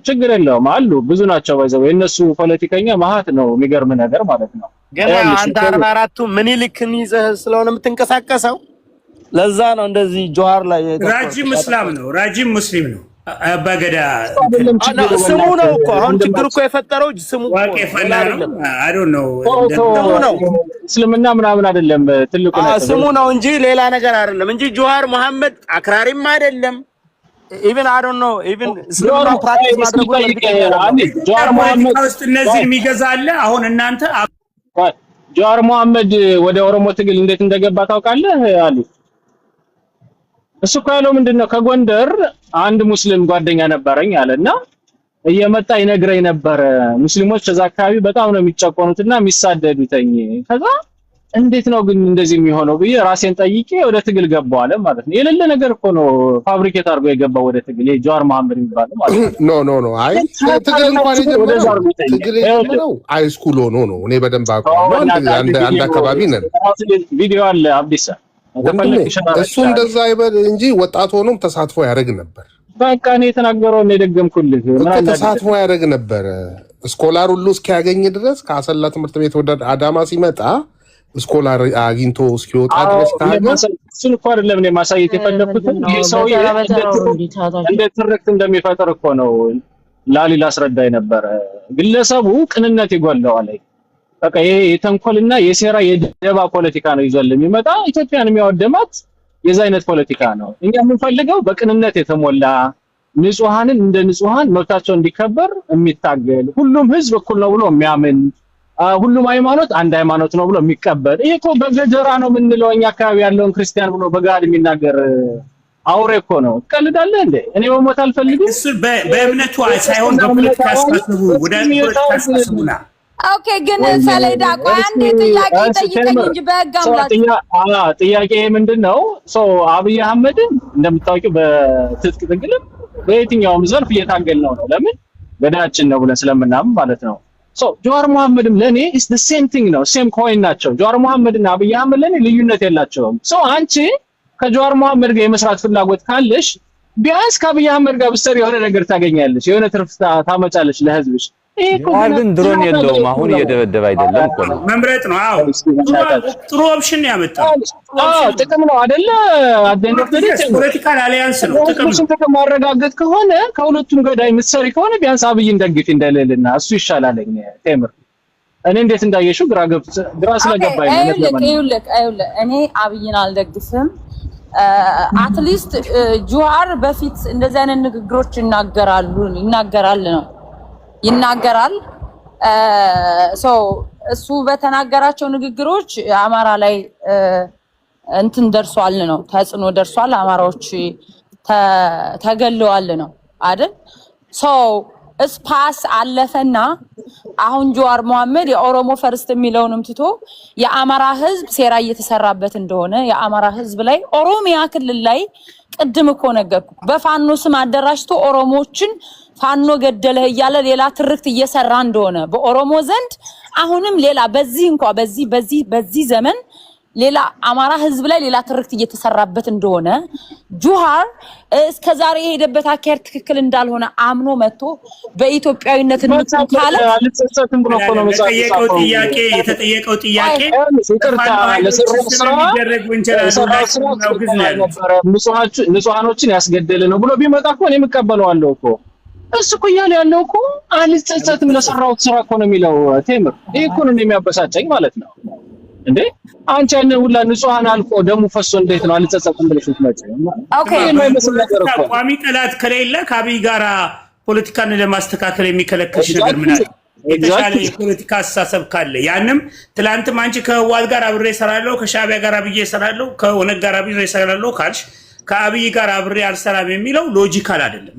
ችግር የለውም አሉ ብዙ ናቸው። ባይዘው የነሱ ፖለቲከኛ ማሃት ነው የሚገርም ነገር ማለት ነው። ግን አንተ 44ቱ ምኒልክን ይዘህ ስለሆነ የምትንቀሳቀሰው ለዛ ነው እንደዚህ ጆሃር ላይ ራጂም እስላም ነው፣ ራጂም ሙስሊም ነው። አባገዳ ስሙ ነው እኮ አሁን ችግር እኮ የፈጠረው ስሙ ዋቄ ፈላ ነው። አይ ዶንት ኖ እስልምና ምናምን አይደለም ትልቁ ነገር ስሙ ነው እንጂ ሌላ ነገር አይደለም እንጂ ጆሃር መሐመድ አክራሪም አይደለም። ኢቭን አይ ዶንት ኖ ኢቭን እስልምና ፕራክቲስ ማድረጉ ጆሃር መሐመድ ውስጥ እነዚህ የሚገዛ አለ። አሁን እናንተ ጆሃር መሐመድ ወደ ኦሮሞ ትግል እንዴት እንደገባ ታውቃለህ አሉ? እሱ እኮ ያለው ምንድነው ከጎንደር አንድ ሙስሊም ጓደኛ ነበረኝ አለና እየመጣ ይነግረኝ ነበር ሙስሊሞች እዛ አካባቢ በጣም ነው የሚጨቆኑትና የሚሳደዱትኝ። ከዛ እንዴት ነው ግን እንደዚህ የሚሆነው ብዬ ራሴን ጠይቄ ወደ ትግል ገባው አለ ማለት ነው። የሌለ ነገር እኮ ነው ፋብሪኬት አድርጎ የገባው ወደ ትግል ጆሃር መሐመድ የሚባለው ማለት ነው። ኖ አይ ትግል እንኳን የጀመረው ሃይስኩል ሆኖ ነው። እኔ በደንብ አውቃለሁ። አንድ አካባቢ ነን። ቪዲዮ አለ አብዲሳ እሱ እንደዛ አይበል እንጂ ወጣት ሆኖም ተሳትፎ ያደርግ ነበር። በቃ እኔ የተናገረው ነው የደገምኩልህ። ተሳትፎ ያደርግ ነበር ስኮላር ሁሉ እስኪያገኝ ድረስ ከአሰላ ትምህርት ቤት ወደ አዳማ ሲመጣ ስኮላር አግኝቶ እስኪወጣ ድረስ እሱን እኮ አይደለም እኔ ማሳየት የፈለኩት። ይሄ ሰውዬ እንደ ትርክት እንደሚፈጠር እኮ ነው ላሊል አስረዳኝ ነበር። ግለሰቡ ቅንነት ይጎለዋል። በቃ ይሄ የተንኮልና የሴራ የደባ ፖለቲካ ነው ይዞል የሚመጣ ኢትዮጵያን የሚያወደማት የዛ አይነት ፖለቲካ ነው። እኛ የምንፈልገው በቅንነት የተሞላ ንጹሃንን እንደ ንጹሃን መብታቸው እንዲከበር የሚታገል ሁሉም ህዝብ እኩል ነው ብሎ የሚያምን ሁሉም ሃይማኖት አንድ ሃይማኖት ነው ብሎ የሚቀበል ይሄ እኮ በገጀራ ነው የምንለው እኛ አካባቢ ያለውን ክርስቲያን ብሎ በጋድ የሚናገር አውሬ እኮ ነው። ትቀልዳለህ እንዴ? እኔ መሞት አልፈልግም። እሱ በእምነቱ ሳይሆን በፖለቲካ አስተሳሰቡ ወደ ፖለቲካ አስተሳሰቡና ኦኬ። ግን ሰሌዳ ቆይ አንዴ ጥያቄ ጠይቀኝ እንጂ በህግ አምላክ ጥያቄ ምንድነው? አብይ አህመድን እንደምታውቂው በትጥቅ ትግልም በየትኛውም ዘርፍ እየታገልነው ነው። ለምን ገዳችን ነው ብለን ስለምናምን ማለት ነው። ጀዋር መሐመድም ለኔ is the same thing ነው። ሴም ኮይን ናቸው። ጀዋር መሐመድና አብይ አህመድ ለኔ ልዩነት የላቸውም። አንቺ ከጀዋር መሐመድ ጋር የመስራት ፍላጎት ካለሽ ቢያንስ ከአብይ አህመድ ጋር ብትሰሪ የሆነ ነገር ታገኛለሽ፣ የሆነ ትርፍ ታመጫለሽ ለህዝብሽ። ጀዋር ግን ድሮን የለውም። አሁን እየደበደበ አይደለም እኮ ነው። መምረጥ ነው። አዎ ጥሩ ኦፕሽን ያመጣው ጥቅም ነው አይደለ? ፖለቲካል አሊያንስ ነው። ጥቅም ማረጋገጥ ከሆነ ከሁለቱም ገዳይ ምትሰሪ ከሆነ ቢያንስ አብይን ደግፊ እንደሌልና እሱ ይሻላል። ቴምር እኔ እንዴት እንዳየሽው ግራ ስለገባኝ ነው። ይኸውልህ እኔ አብይን አልደግፍም። አትሊስት ጀዋር በፊት እንደዚህ አይነት ንግግሮች ይናገራል። እሱ በተናገራቸው ንግግሮች አማራ ላይ እንትን ደርሷል ነው፣ ተጽዕኖ ደርሷል፣ አማራዎች ተገለዋል ነው አይደል? ስፓስ አለፈና አሁን ጀዋር መሐመድ የኦሮሞ ፈርስት የሚለውንም ትቶ የአማራ ህዝብ ሴራ እየተሰራበት እንደሆነ የአማራ ህዝብ ላይ ኦሮሚያ ክልል ላይ ቅድም እኮ ነገርኩ በፋኖ ስም አደራጅቶ ኦሮሞዎችን ፋኖ ገደለህ እያለ ሌላ ትርክት እየሰራ እንደሆነ በኦሮሞ ዘንድ አሁንም ሌላ በዚህ ዘመን ሌላ አማራ ህዝብ ላይ ሌላ ትርክት እየተሰራበት እንደሆነ ጀዋር እስከዛሬ የሄደበት አካሄድ ትክክል እንዳልሆነ አምኖ መጥቶ በኢትዮጵያዊነት እንትን ካለ አልተሰሰትም ብሎ ነው የተጠየቀው ጥያቄ ንጹሃኖችን ያስገደለ ነው ብሎ ቢመጣ እኮ እኔ የምቀበለዋለሁ እኮ። እሱ እኮ እያለ ያለው እኮ አልተሰሰትም ለሰራሁት ስራ እኮ ነው የሚለው። ቴምር ይሄ እኮ ነው የሚያበሳጨኝ ማለት ነው እንዴ። አንቺ ያንን ሁላ ንጹሃን አልቆ ደሙ ፈሶ እንዴት ነው አልተጸጸትም ብለሽ ትመጪ? ኦኬ ቋሚ ጠላት ከሌለ ከአብይ ጋራ ፖለቲካን ለማስተካከል የሚከለክልሽ ነገር ምን አለ? የተሻለ የፖለቲካ አስተሳሰብ ካለ ያንም ትላንትም አንቺ ከህወሓት ጋር አብሬ እሰራለሁ፣ ከሻዕቢያ ጋር አብሬ እሰራለሁ፣ ከኦነግ ጋር አብሬ እሰራለሁ ካልሽ ከአብይ ጋር አብሬ አልሰራም የሚለው ሎጂካል አይደለም።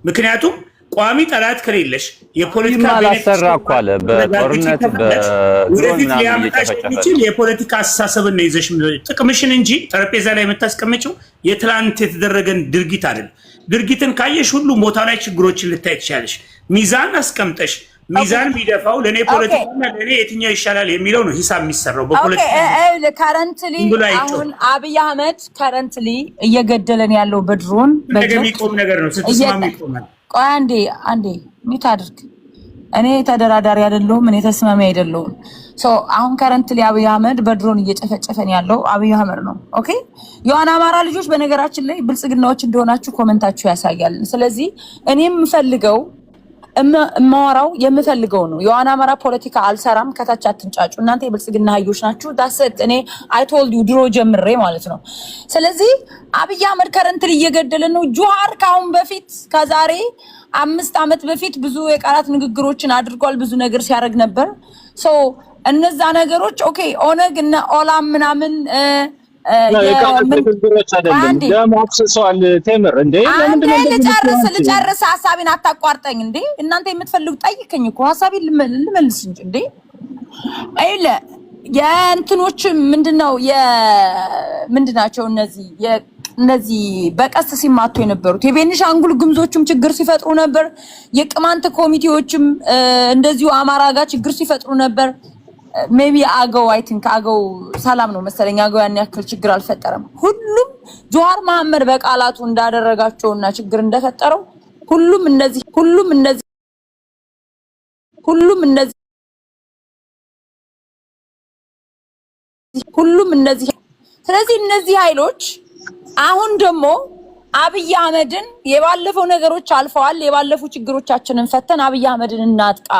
ምክንያቱም ቋሚ ጠላት ከሌለሽ የፖለቲካ ቤተሰራ እኮ አለ በጦርነት በድሮን ምናምን እየተፈጨፈ የፖለቲካ አስተሳሰብን ነው ይዘሽ ጥቅምሽን እንጂ ጠረጴዛ ላይ የምታስቀምጪው የትላንት የተደረገን ድርጊት አይደለም። ድርጊትን ካየሽ ሁሉ ቦታ ላይ ችግሮችን ልታይ ትችላለሽ። ሚዛን አስቀምጠሽ ሚዛን ቢደፋው ለኔ ፖለቲካና ለኔ የትኛው ይሻላል የሚለው ነው ሂሳብ የሚሰራው በፖለቲካ። ካረንትሊ አሁን አብይ አህመድ ካረንትሊ እየገደለን ያለው በድሮን የሚቆም ነገር ነው። ስትስማሚ ይቆማል። ቆይ አንዴ ሚት አድርግ። እኔ ተደራዳሪ አይደለሁም፣ እኔ ተስማሚ አይደለሁም። አሁን ከረንትሊ አብይ አህመድ በድሮን እየጨፈጨፈን ያለው አብይ አህመድ ነው። ኦኬ የዋና አማራ ልጆች በነገራችን ላይ ብልጽግናዎች እንደሆናችሁ ኮሜንታችሁ ያሳያል። ስለዚህ እኔም የምፈልገው ነው የዋና አማራ ፖለቲካ አልሰራም። ከታች አትንጫጩ እናንተ የብልጽግና ሀዮች ናችሁ። ዳሰት እኔ አይ ቶልድ ዩ ድሮ ጀምሬ ማለት ነው። ስለዚህ አብይ አህመድ ከረንትሊ እየገደለ ነው። ጀዋር ካሁን በፊት ከዛሬ 5 ዓመት በፊት ብዙ የቃላት ንግግሮችን አድርጓል። ብዙ ነገር ሲያደርግ ነበር። እነዛ ነገሮች ኦኬ ኦነግ እና ኦላም ምናምን ልጨርስ ሀሳቤን አታቋርጠኝ እንዴ። እናንተ የምትፈልጉ ጠይቀኝ እኮ ሀሳቤን ልመልስ እንጂ እንዴ። አይለ የእንትኖች ምንድነው ምንድናቸው እነዚህ በቀስት ሲማቱ የነበሩት የቤኒሻንጉል ጉሙዞችም ችግር ሲፈጥሩ ነበር። የቅማንት ኮሚቴዎችም እንደዚሁ አማራ ጋር ችግር ሲፈጥሩ ነበር። ሜቢ አገው አይ ቲንክ አገው ሰላም ነው መሰለኝ። አገው ያን ያክል ችግር አልፈጠረም። ሁሉም ጀዋር መሐመድ በቃላቱ እንዳደረጋቸውና ችግር እንደፈጠረው ሁሉም እነዚህ ስለዚህ እነዚህ ኃይሎች አሁን ደግሞ አብይ አህመድን የባለፈው ነገሮች አልፈዋል። የባለፉ ችግሮቻችንን ፈተን አብይ አህመድን እናጥቃ፣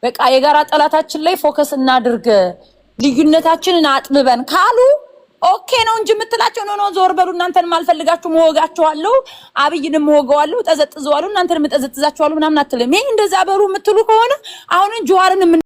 በቃ የጋራ ጠላታችን ላይ ፎከስ እናድርግ፣ ልዩነታችንን አጥብበን ካሉ ኦኬ ነው እንጂ የምትላቸው ነው ዞር በሉ እናንተን ማልፈልጋችሁ መወጋችኋለሁ፣ አብይንም መወጋዋለሁ፣ ጠዘጥዘዋለሁ፣ እናንተንም ጠዘጥዛችኋለሁ ምናምን አትልም። ይሄ እንደዛ በሩ የምትሉ ከሆነ አሁን ጀዋርን